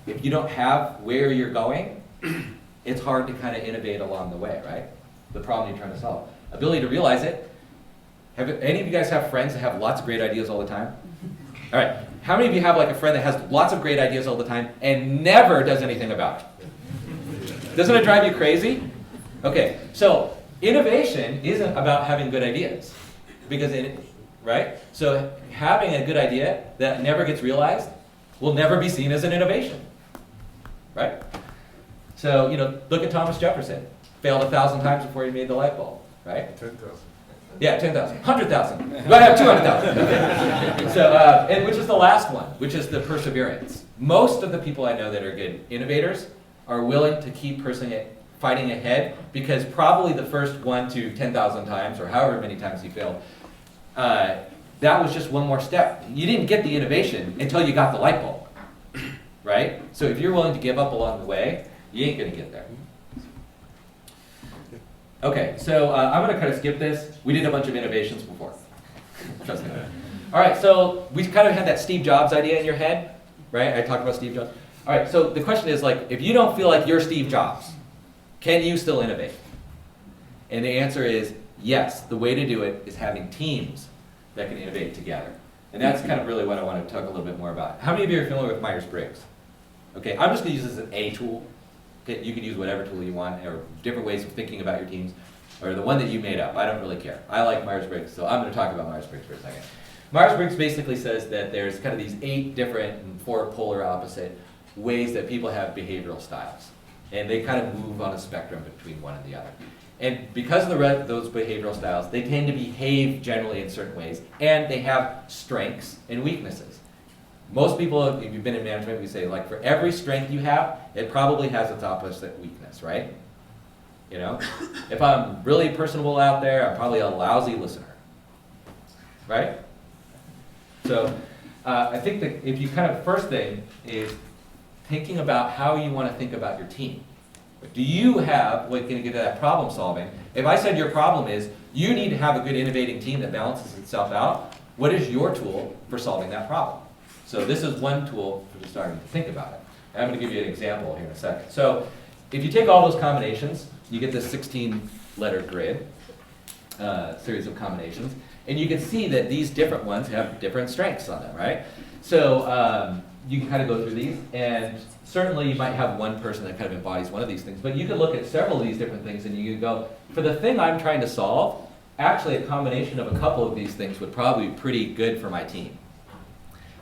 if you don't have where you're going, it's hard to kind of innovate along the way, right? The problem you're trying to solve. Ability to realize it. Have any of you guys have friends that have lots of great ideas all the time? All right. How many of you have like a friend that has lots of great ideas all the time and never does anything about it? Doesn't it drive you crazy? Okay. So innovation isn't about having good ideas, right? So having a good idea that never gets realized will never be seen as an innovation, right? So look at Thomas Jefferson. Failed 1,000 times before he made the light bulb, right? 10,000. Yeah, 10,000. 100,000. Do I have 200,000? Okay. So, and which is the last one, which is the perseverance. Most of the people I know that are good innovators are willing to keep fighting ahead because probably the first 1 to 10,000 times, or however many times he failed, that was just one more step. You didn't get the innovation until you got the light bulb, right? So if you're willing to give up along the way, you ain't going to get there. Okay, so I'm going to kind of skip this. We did a bunch of innovations before. Trust me. All right, so we kind of had that Steve Jobs idea in your head, right? I talked about Steve Jobs. All right, so the question is like, if you don't feel like you're Steve Jobs, can you still innovate? And the answer is yes. The way to do it is having teams that can innovate together. And that's kind of really what I want to talk a little bit more about. How many of you are familiar with Myers-Briggs? Okay, I'm just going to use this as a tool. Okay, you can use whatever tool you want, or different ways of thinking about your teams, or the one that you made up. I don't really care. I like Myers-Briggs, so I'm going to talk about Myers-Briggs for a second. Myers-Briggs basically says that there's kind of these 8 different and 4 polar opposite ways that people have behavioral styles. And they kind of move on a spectrum between one and the other. And because of those behavioral styles, they tend to behave generally in certain ways, and they have strengths and weaknesses. Most people, if you've been in management, we say, like, for every strength you have, it probably has its opposite weakness, right? If I'm really personable out there, I'm probably a lousy listener, right? So I think that if you first thing is thinking about how you want to think about your team. Do you have, we're going to get to that problem solving. If I said your problem is, you need to have a good innovating team that balances itself out, what is your tool for solving that problem? So this is one tool for just starting to think about it. And I'm going to give you an example here in a second. So if you take all those combinations, you get this 16-letter grid, series of combinations, and you can see that these different ones have different strengths on them, right? So you can kind of go through these, and certainly you might have one person that kind of embodies one of these things, but you can look at several of these different things and you can go, for the thing I'm trying to solve, actually a combination of a couple of these things would probably be pretty good for my team.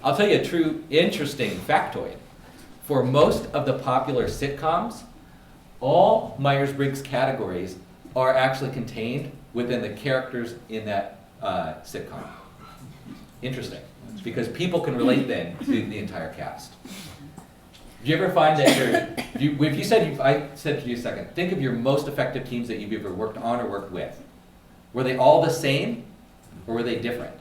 I'll tell you a true interesting factoid. For most of the popular sitcoms, all Myers-Briggs categories are actually contained within the characters in that sitcom. Interesting, because people can relate then to the entire cast. Do you ever find that I said to you a second, think of your most effective teams that you've ever worked on or worked with. Were they all the same, or were they different?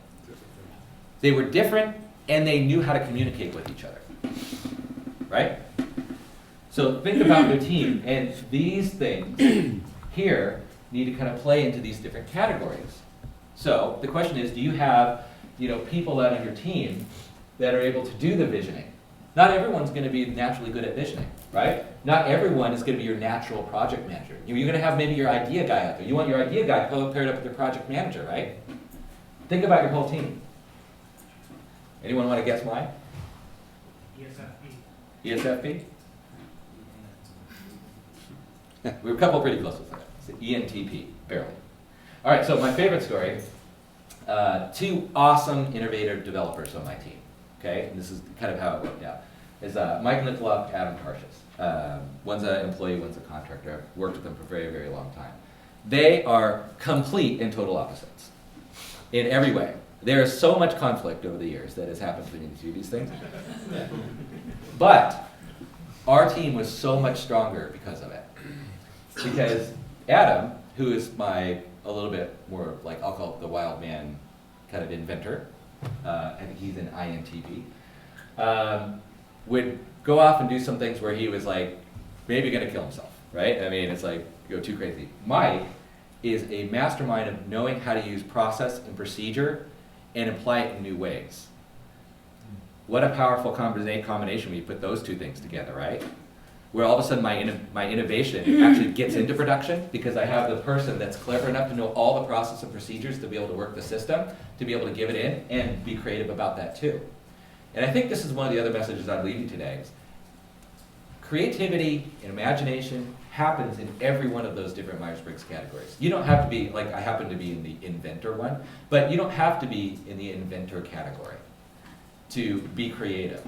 They were different, and they knew how to communicate with each other, right? So think about your team, and these things here need to kind of play into these different categories. So the question is, do you have people out of your team that are able to do the visioning? Not everyone's going to be naturally good at visioning, right? Not everyone is going to be your natural project manager. You're going to have maybe your idea guy out there. You want your idea guy paired up with your project manager, right? Think about your whole team. Anyone want to guess why? ESFP? We were a couple pretty close with that. It's the ENTP, barely. All right, so my favorite story, two awesome innovative developers on my team. Okay, and this is kind of how it worked out. Is Mike Nikolov, Adam Parshas. One's an employee, one's a contractor. I've worked with them for a very, very long time. They are complete and total opposites in every way. There is so much conflict over the years that has happened between the two of these things. But our team was so much stronger because of it. Because Adam, who is a little bit more like, I'll call it the wild man kind of inventor, I think he's an INTP, would go off and do some things where he was like, maybe gonna kill himself, right? I mean, it's like, go too crazy. Mike is a mastermind of knowing how to use process and procedure and apply it in new ways. What a powerful combination when you put those two things together, right? Where all of a sudden my innovation actually gets into production because I have the person that's clever enough to know all the process and procedures to be able to work the system, to be able to give it in, and be creative about that too. And I think this is one of the other messages I'd leave you today. Is creativity and imagination happens in every one of those different Myers-Briggs categories. You don't have to be, like I happen to be in the inventor one, but you don't have to be in the inventor category to be creative.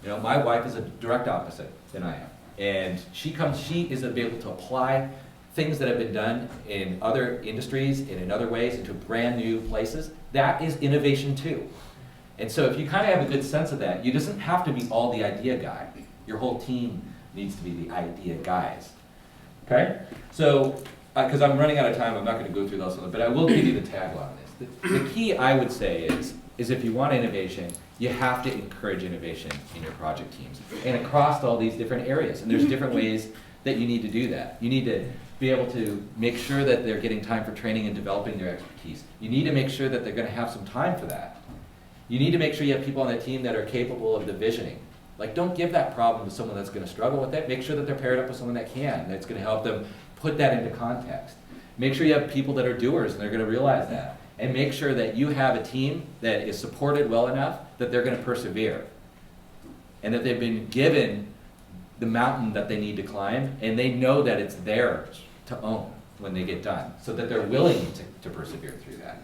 My wife is a direct opposite than I am. And she is able to apply things that have been done in other industries and in other ways into brand new places. That is innovation too. And so if you kind of have a good sense of that, you doesn't have to be all the idea guy. Your whole team needs to be the idea guys. Okay? So, because I'm running out of time, I'm not going to go through those, but I will give you the tagline on this. The key I would say is if you want innovation, you have to encourage innovation in your project teams and across all these different areas. And there's different ways that you need to do that. You need to be able to make sure that they're getting time for training and developing their expertise. You need to make sure that they're going to have some time for that. You need to make sure you have people on the team that are capable of the visioning. Like, don't give that problem to someone that's going to struggle with it. Make sure that they're paired up with someone that can, that's going to help them put that into context. Make sure you have people that are doers and they're going to realize that. And make sure that you have a team that is supported well enough that they're going to persevere. And that they've been given the mountain that they need to climb, and they know that it's theirs to own when they get done, so that they're willing to persevere through that.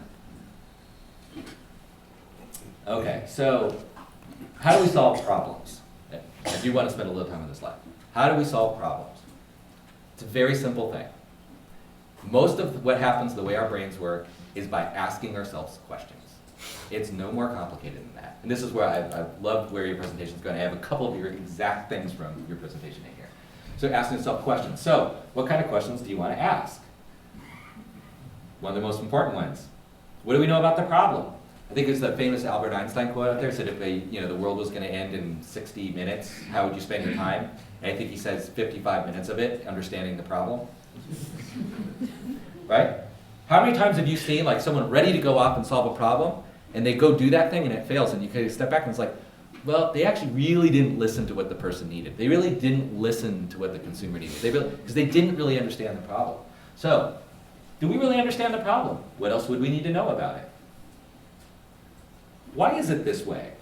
Okay, so how do we solve problems? I do want to spend a little time on this slide. How do we solve problems? It's a very simple thing. Most of what happens, the way our brains work, is by asking ourselves questions. It's no more complicated than that. And this is where I love where your presentation is going. I have a couple of your exact things from your presentation in here. So asking yourself questions. So what kind of questions do you want to ask? One of the most important ones. What do we know about the problem? I think it's the famous Albert Einstein quote out there, said if the world was going to end in 60 minutes, how would you spend your time? And I think he says 55 minutes of it understanding the problem. Right? How many times have you seen like someone ready to go off and solve a problem, and they go do that thing and it fails, and you kind of step back and it's like, well, they actually really didn't listen to what the person needed. They really didn't listen to what the consumer needed. Because they didn't really understand the problem. So, do we really understand the problem? What else would we need to know about it? Why is it this way?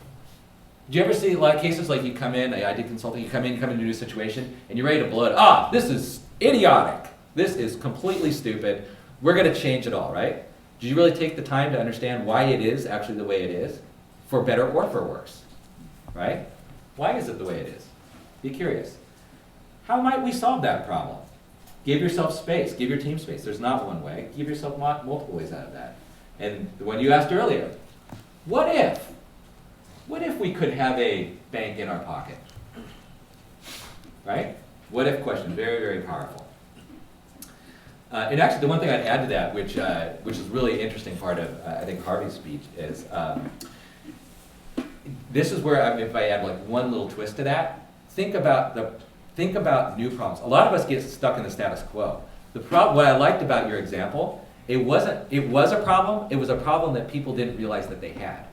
Do you ever see a lot of cases like you come in, I did consulting, you come into a new situation, and you're ready to blow it. This is idiotic. This is completely stupid. We're going to change it all, right? Did you really take the time to understand why it is actually the way it is? For better or for worse, right? Why is it the way it is? Be curious. How might we solve that problem? Give yourself space, give your team space. There's not one way. Give yourself multiple ways out of that. And the one you asked earlier, what if? What if we could have a bank in our pocket? Right? What if question, very, very powerful. And actually, the one thing I'd add to that, which is really interesting part of, I think, Harvey's speech, is this is where, if I add like one little twist to that, think about new problems. A lot of us get stuck in the status quo. What I liked about your example, it was a problem. It was a problem that people didn't realize that they had,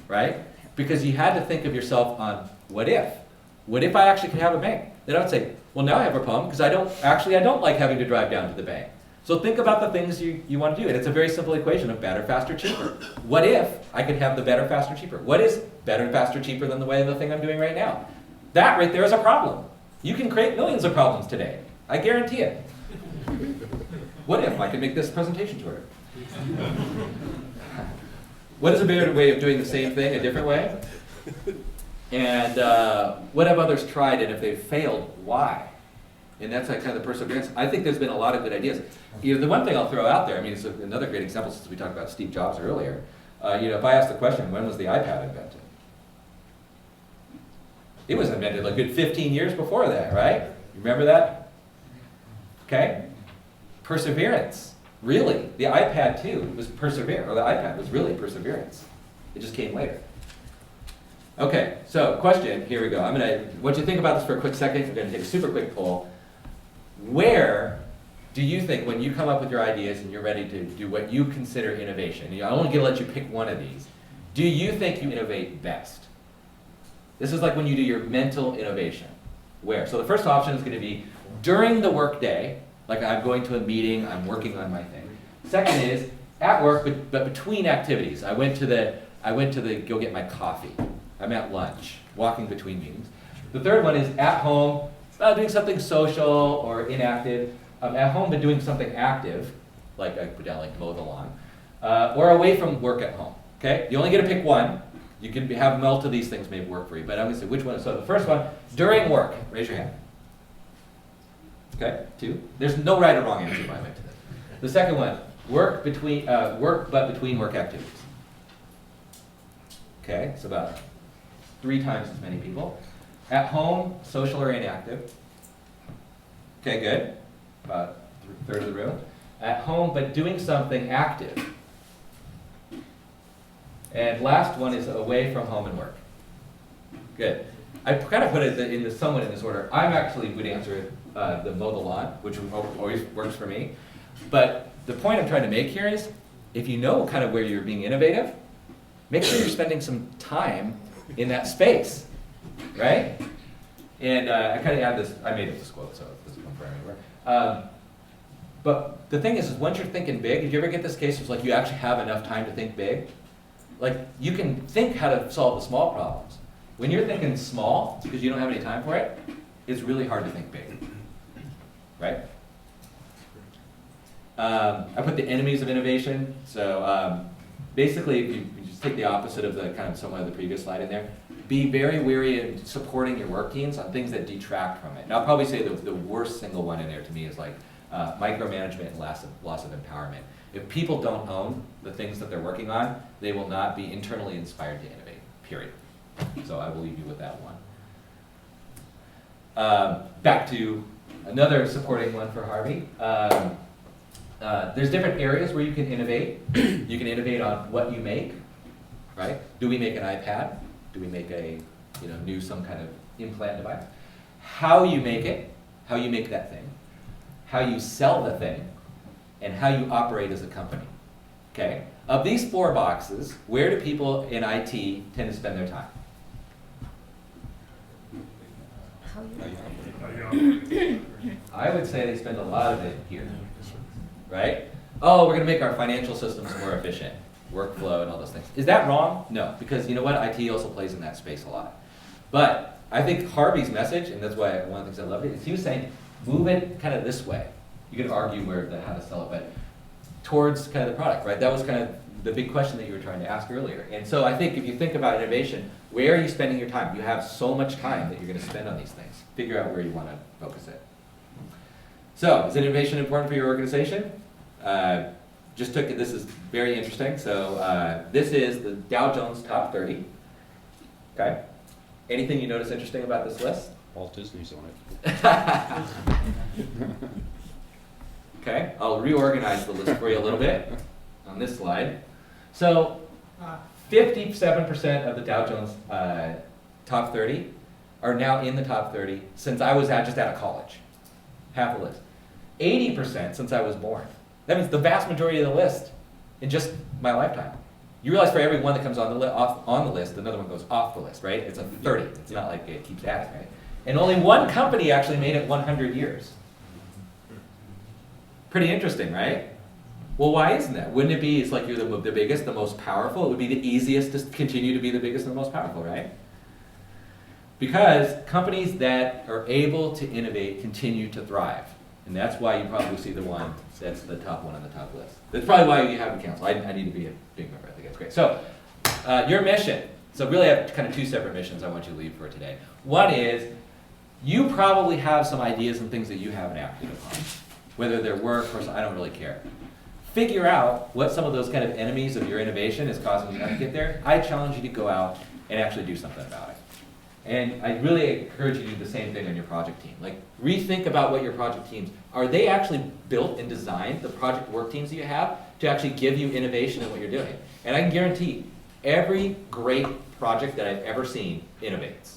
right? Because you had to think of yourself on what if? What if I actually could have a bank? Then I would say, well, now I have a problem because I don't like having to drive down to the bank. So think about the things you want to do. And it's a very simple equation of better, faster, cheaper. What if I could have the better, faster, cheaper? What is better, faster, cheaper than the thing I'm doing right now? That right there is a problem. You can create millions of problems today. I guarantee it. What if I could make this presentation shorter? What is a better way of doing the same thing a different way? And what have others tried, and if they've failed, why? And that's like kind of the perseverance. I think there's been a lot of good ideas. The one thing I'll throw out there, I mean, it's another great example since we talked about Steve Jobs earlier. If I ask the question, when was the iPad invented? It was invented a good 15 years before that, right? You remember that? Okay? Perseverance. Really, the iPad too was perseverance, or the iPad was really perseverance. It just came later. Okay, so question, here we go. I want you to think about this for a quick second. We're going to take a super quick poll. Where do you think, when you come up with your ideas and you're ready to do what you consider innovation, I'm only going to let you pick one of these, do you think you innovate best? This is like when you do your mental innovation. Where? So the first option is going to be during the workday, like I'm going to a meeting, I'm working on my thing. Second is at work, but between activities. I went to the go get my coffee. I'm at lunch, walking between meetings. The third one is at home, doing something social or inactive. At home, but doing something active, like I put down like mow the lawn, or away from work at home. Okay, you only get to pick one. You can have multiple of these things may work for you, but I'm going to say which one. So the first one, during work. Raise your hand. Okay, 2. There's no right or wrong answer by the way to this. The second one, work but between work activities. Okay, it's about 3 times as many people. At home, social or inactive. Okay, good. About a third of the room. At home, but doing something active. And last one is away from home and work. Good. I kind of put it somewhat in this order. I actually would answer the mow the lawn, which always works for me. But the point I'm trying to make here is, if you know kind of where you're being innovative, make sure you're spending some time in that space, right? And I kind of add this, I made this quote, so this is one for everywhere. But the thing is once you're thinking big, did you ever get this case, it's like you actually have enough time to think big? Like, you can think how to solve the small problems. When you're thinking small, because you don't have any time for it, it's really hard to think big, right? I put the enemies of innovation. So basically, if you just take the opposite of the kind of somewhat of the previous slide in there, be very wary in supporting your work teams on things that detract from it. And I'll probably say the worst single one in there to me is like micromanagement and loss of empowerment. If people don't own the things that they're working on, they will not be internally inspired to innovate, period. So I will leave you with that one. Back to another supporting one for Harvey. There's different areas where you can innovate. You can innovate on what you make, right? Do we make an iPad? Do we make a some kind of implant device? How you make it, how you make that thing, how you sell the thing, and how you operate as a company. Okay? Of these 4 boxes, where do people in IT tend to spend their time? I would say they spend a lot of it here. Right? Oh, we're going to make our financial systems more efficient, workflow and all those things. Is that wrong? No, because you know what? IT also plays in that space a lot. But I think Harvey's message, and that's why one of the things I loved it, is he was saying, move it kind of this way. You could argue how to sell it, but towards kind of the product, right? That was kind of the big question that you were trying to ask earlier. And so I think if you think about innovation, where are you spending your time? You have so much time that you're going to spend on these things. Figure out where you want to focus it. So, is innovation important for your organization? Just took it, this is very interesting. So, this is the Dow Jones top 30. Okay. Anything you notice interesting about this list? Walt Disney's on it. Okay, I'll reorganize the list for you a little bit on this slide. So, 57% of the Dow Jones top 30 are now in the top 30 since I was just out of college. Half the list. 80% since I was born. That means the vast majority of the list in just my lifetime. You realize for every one that comes on the list, another one goes off the list, right? It's a 30. It's not like it keeps adding, right? And only one company actually made it 100 years. Pretty interesting, right? Well, why isn't that? Wouldn't it be, it's like you're the biggest, the most powerful? It would be the easiest to continue to be the biggest and the most powerful, right? Because companies that are able to innovate continue to thrive. And that's why you probably see the one that's the top one on the top list. That's probably why you have a council. I need to be a big member. I think that's great. So, your mission. So really I have kind of two separate missions I want you to leave for today. One is, you probably have some ideas and things that you haven't acted upon. Whether they're work or something, I don't really care. Figure out what some of those kind of enemies of your innovation is causing you not to get there. I challenge you to go out and actually do something about it. And I really encourage you to do the same thing on your project team. Like, rethink about what your project teams, are they actually built and designed, the project work teams that you have, to actually give you innovation in what you're doing? And I can guarantee, every great project that I've ever seen innovates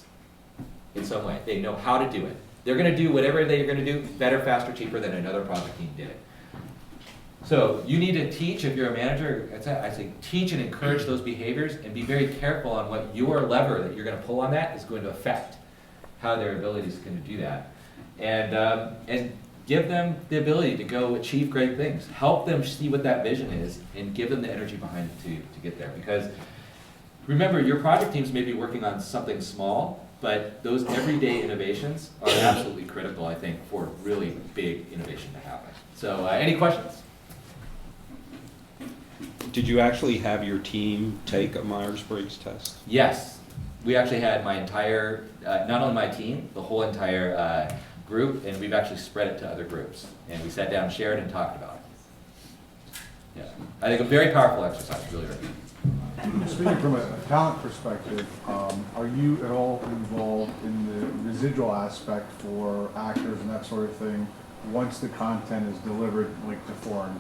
in some way. They know how to do it. They're going to do whatever they're going to do better, faster, cheaper than another project team did it. So you need to teach, if you're a manager, I say teach and encourage those behaviors and be very careful on what your lever that you're going to pull on that is going to affect how their abilities can do that. And give them the ability to go achieve great things. Help them see what that vision is and give them the energy behind it to get there. Because remember, your project teams may be working on something small, but those everyday innovations are absolutely critical, I think, for really big innovation to happen. So any questions? Did you actually have your team take a Myers-Briggs test? Yes. We actually had my entire, not only my team, the whole entire group, and we've actually spread it to other groups. And we sat down, shared, and talked about it. Yeah. I think a very powerful exercise, really. Speaking from a talent perspective, are you at all involved in the residual aspect for actors and that sort of thing once the content is delivered, like to foreign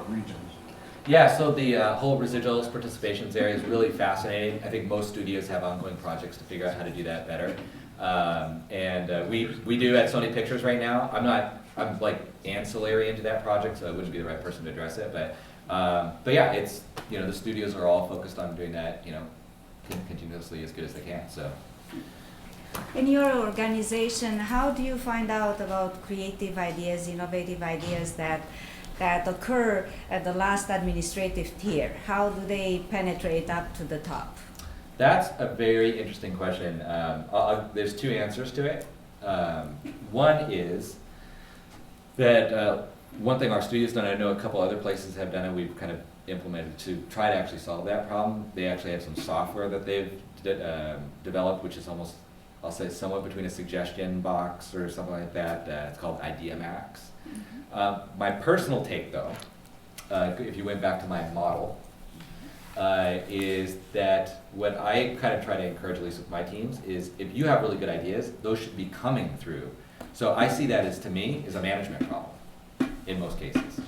regions? Yeah, so the whole residuals participations area is really fascinating. I think most studios have ongoing projects to figure out how to do that better. We do at Sony Pictures right now. I'm like ancillary into that project, so I wouldn't be the right person to address it. But yeah, it's, the studios are all focused on doing that, continuously as good as they can. So. In your organization, how do you find out about creative ideas, innovative ideas that occur at the last administrative tier? How do they penetrate up to the top? That's a very interesting question. There's two answers to it. One is that one thing our studio's done, I know a couple other places have done it, we've kind of implemented to try to actually solve that problem. They actually have some software that they've developed, which is almost, I'll say, somewhat between a suggestion box or something like that. It's called Idea Max. My personal take, though, if you went back to my model, is that what I kind of try to encourage, at least with my teams, is if you have really good ideas, those should be coming through. So I see that as, to me, is a management problem in most cases.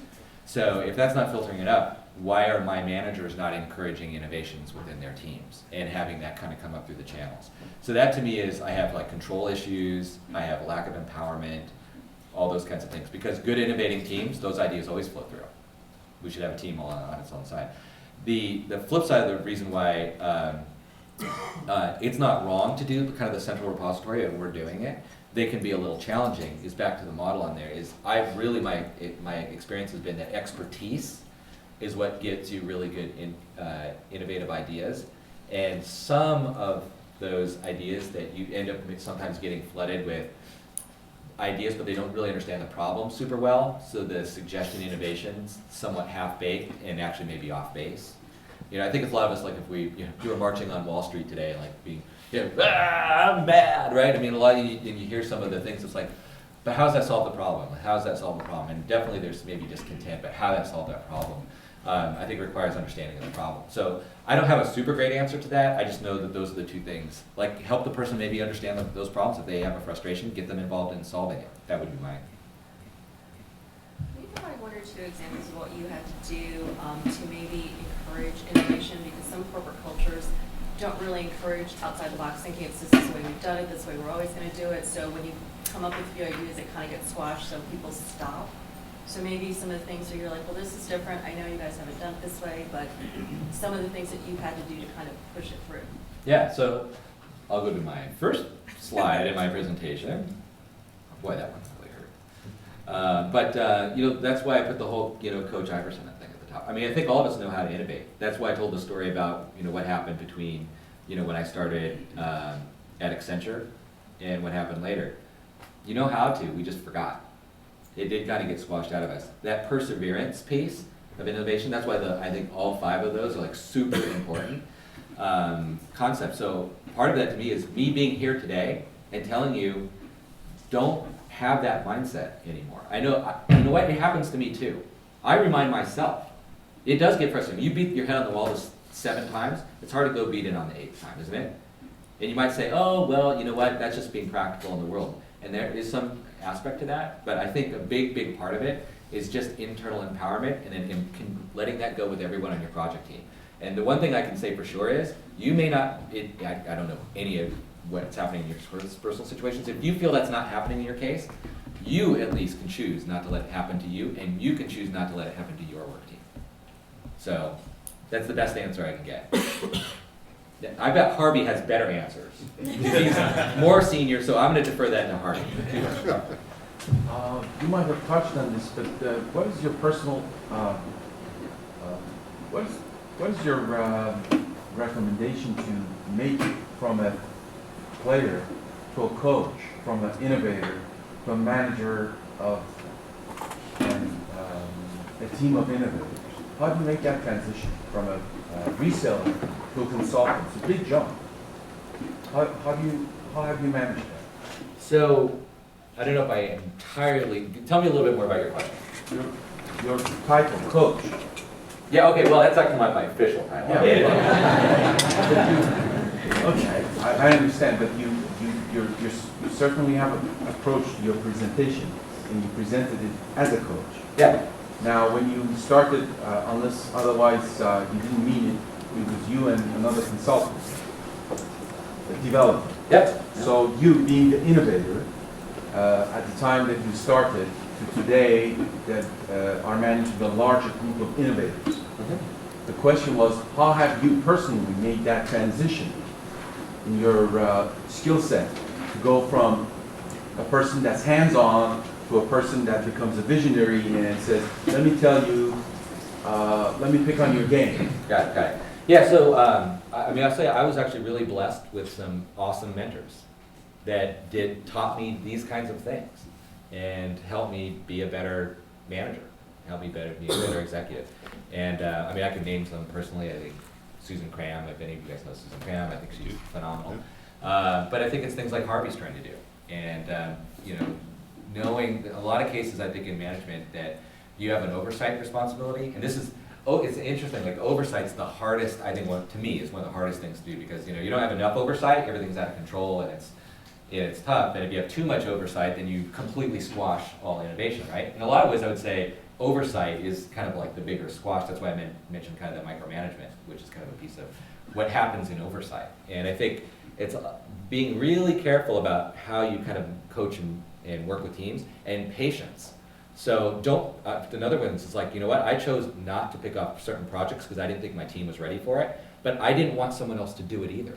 So if that's not filtering it up, why are my managers not encouraging innovations within their teams and having that kind of come up through the channels? So that to me is, I have like control issues, I have lack of empowerment, all those kinds of things. Because good innovating teams, those ideas always flow through. We should have a team all on its own side. The flip side of the reason why it's not wrong to do kind of the central repository and we're doing it, they can be a little challenging, is back to the model on there, is I've really, my experience has been that expertise is what gets you really good innovative ideas. And some of those ideas that you end up sometimes getting flooded with ideas, but they don't really understand the problem super well, so the suggestion innovation's somewhat half-baked and actually maybe off-base. I think it's a lot of us, like if you were marching on Wall Street today, like being, I'm mad, right? I mean, a lot of you hear some of the things, it's like, but how does that solve the problem? How does that solve the problem? And definitely there's maybe discontent, but how that solve that problem, I think requires understanding of the problem. So I don't have a super great answer to that. I just know that those are the two things. Like help the person maybe understand those problems. If they have a frustration, get them involved in solving it. That would be mine. Can you provide one or two examples of what you had to do to maybe encourage innovation? Because some corporate cultures don't really encourage outside the box thinking. It's just this way we've done it, this way we're always going to do it. So when you come up with new ideas, it kind of gets squashed, so people stop. So maybe some of the things where you're like, well, this is different. I know you guys haven't done it this way, but some of the things that you had to do to kind of push it through. Yeah, so I'll go to my first slide in my presentation. Boy, that one really hurt. But you know, that's why I put the whole, you know, Coach Iverson thing at the top. I mean, I think all of us know how to innovate. That's why I told the story about, you know, what happened between, you know, when I started at Accenture and what happened later. You know how to, we just forgot. It did kind of get squashed out of us. That perseverance piece of innovation, that's why I think all 5 of those are like super important concepts. So part of that to me is me being here today and telling you, don't have that mindset anymore. I know, you know what, it happens to me too. I remind myself, it does get frustrating. You beat your head on the wall 7 times, it's hard to go beat it on the 8th time, isn't it? And you might say, oh, well, you know what, that's just being practical in the world. And there is some aspect to that, but I think a big part of it is just internal empowerment and then letting that go with everyone on your project team. And the one thing I can say for sure is, you may not, I don't know any of what's happening in your personal situations. If you feel that's not happening in your case, you at least can choose not to let it happen to you, and you can choose not to let it happen to your work team. So that's the best answer I can get. I bet Harvey has better answers. He's more senior, so I'm going to defer that to Harvey. You might have touched on this, but what is your personal, what is your recommendation to make from a player to a coach, from an innovator to a manager of a team of innovators? How do you make that transition from a reseller to a consultant? It's a big jump. How have you managed that? So, I don't know if I entirely, tell me a little bit more about your question. Your title, coach. Yeah, okay, well, that's actually my official title. Okay, I understand, but you certainly have approached your presentation, and you presented it as a coach. Yeah. Now, when you started, unless otherwise you didn't mean it, it was you and another consultant, a developer. Yep. So you, being the innovator, at the time that you started to today that are managing a larger group of innovators, the question was, how have you personally made that transition in your skill set to go from a person that's hands-on to a person that becomes a visionary and says, let me tell you, let me pick on your game. Got it. Yeah, so, I mean, I'll say I was actually really blessed with some awesome mentors that taught me these kinds of things and helped me be a better manager, helped me be a better executive. And, I mean, I could name some personally. I think Susan Cram, if any of you guys know Susan Cram, I think she's phenomenal. But I think it's things like Harvey's trying to do. And, you know, knowing that a lot of cases, I think in management, that you have an oversight responsibility, and this is, it's interesting, like oversight's the hardest, I think, to me, is one of the hardest things to do, because, you know, you don't have enough oversight, everything's out of control, and it's tough, and if you have too much oversight, then you completely squash all innovation, right? In a lot of ways, I would say oversight is kind of like the bigger squash. That's why I mentioned kind of the micromanagement, which is kind of a piece of what happens in oversight. And I think it's being really careful about how you kind of coach and work with teams, and patience. So another one is like, you know what, I chose not to pick up certain projects because I didn't think my team was ready for it, but I didn't want someone else to do it either.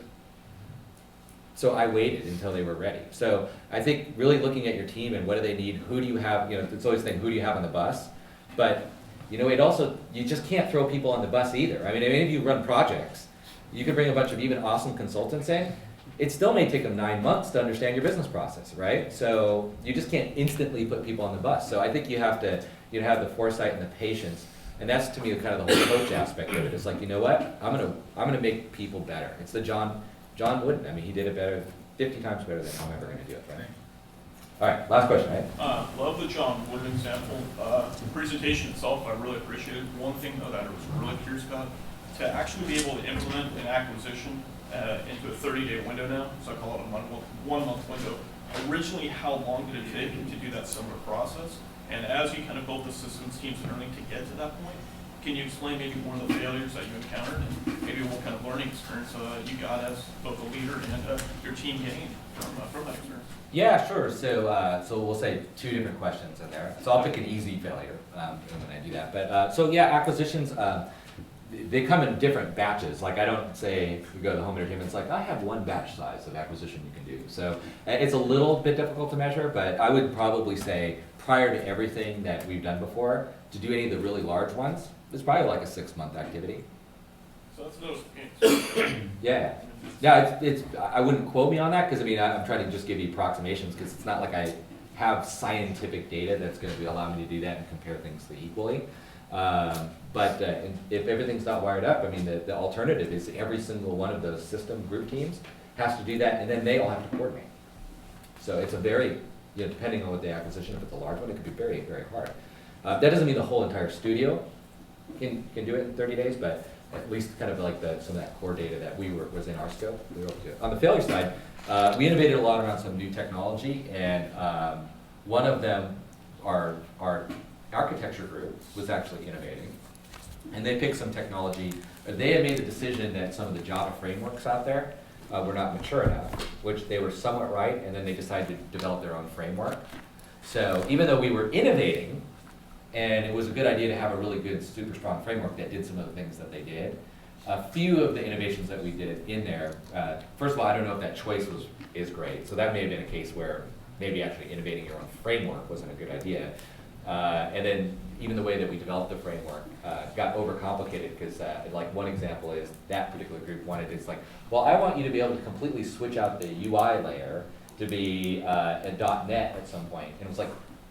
So I waited until they were ready. So I think really looking at your team and what do they need, who do you have, you know, it's always the thing, who do you have on the bus? But, you know, it also, you just can't throw people on the bus either. I mean, if any of you run projects, you can bring a bunch of even awesome consultants in. It still may take them 9 months to understand your business process, right? So you just can't instantly put people on the bus. So I think you have to, you have the foresight and the patience, and that's to me kind of the whole coach aspect of it. It's like, you know what? I'm gonna make people better. It's the John Wooden. I mean, he did it better, 50 times better than I'm ever gonna do it, right? All right, last question, right? Love the John Wood example. The presentation itself, I really appreciated. One thing though that I was really curious about, to actually be able to implement an acquisition into a 30-day window now, so I call it a 1 month window. Originally, how long did it take to do that similar process? And as you kind of built the systems teams and everything to get to that point, can you explain maybe more of the failures that you encountered and maybe what kind of learning experience you got as both a leader and your team gained from that experience? Yeah, sure. So we'll say two different questions in there. So I'll pick an easy failure when I do that. But so yeah, acquisitions, they come in different batches. Like I don't say, if you go to the home entertainment, it's like, I have one batch size of acquisition you can do. So it's a little bit difficult to measure, but I would probably say prior to everything that we've done before, to do any of the really large ones, it's probably like a 6-month activity. So that's no Yeah. Yeah, it's I wouldn't quote me on that because I mean I'm trying to just give you approximations because it's not like I have scientific data that's going to allow me to do that and compare things equally. But if everything's not wired up, I mean the alternative is every single one of those system group teams has to do that and then they all have to coordinate. So it's a very, depending on what the acquisition, if it's a large one, it could be very, very hard. That doesn't mean the whole entire studio can do it in 30 days, but at least kind of like some of that core data that was in our scope, we were able to do it. On the failure side, we innovated a lot around some new technology, and one of them, our architecture group, was actually innovating. And they picked some technology, they had made the decision that some of the Java frameworks out there were not mature enough, which they were somewhat right, and then they decided to develop their own framework. So even though we were innovating, and it was a good idea to have a really good, super strong framework that did some of the things that they did. A few of the innovations that we did in there, first of all, I don't know if that choice is great. So that may have been a case where maybe actually innovating your own framework wasn't a good idea. And then even the way that we developed the framework got overcomplicated because like one example is that particular group wanted, it's like, well, I want you to be able to completely switch out the UI layer to be a .NET at some point. And it was like,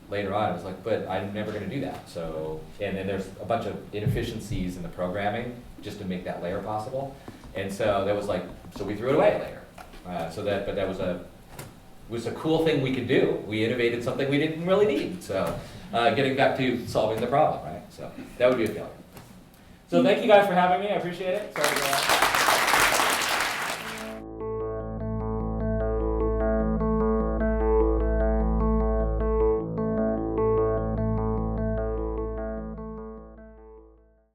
later on, it was like, but I'm never going to do that. So, and then there's a bunch of inefficiencies in the programming just to make that layer possible. And so that was like, so we threw it away later. But that was a cool thing we could do. We innovated something we didn't really need. So, getting back to solving the problem, right? So that would be a failure. So thank you guys for having me. I appreciate it. Sorry to go on.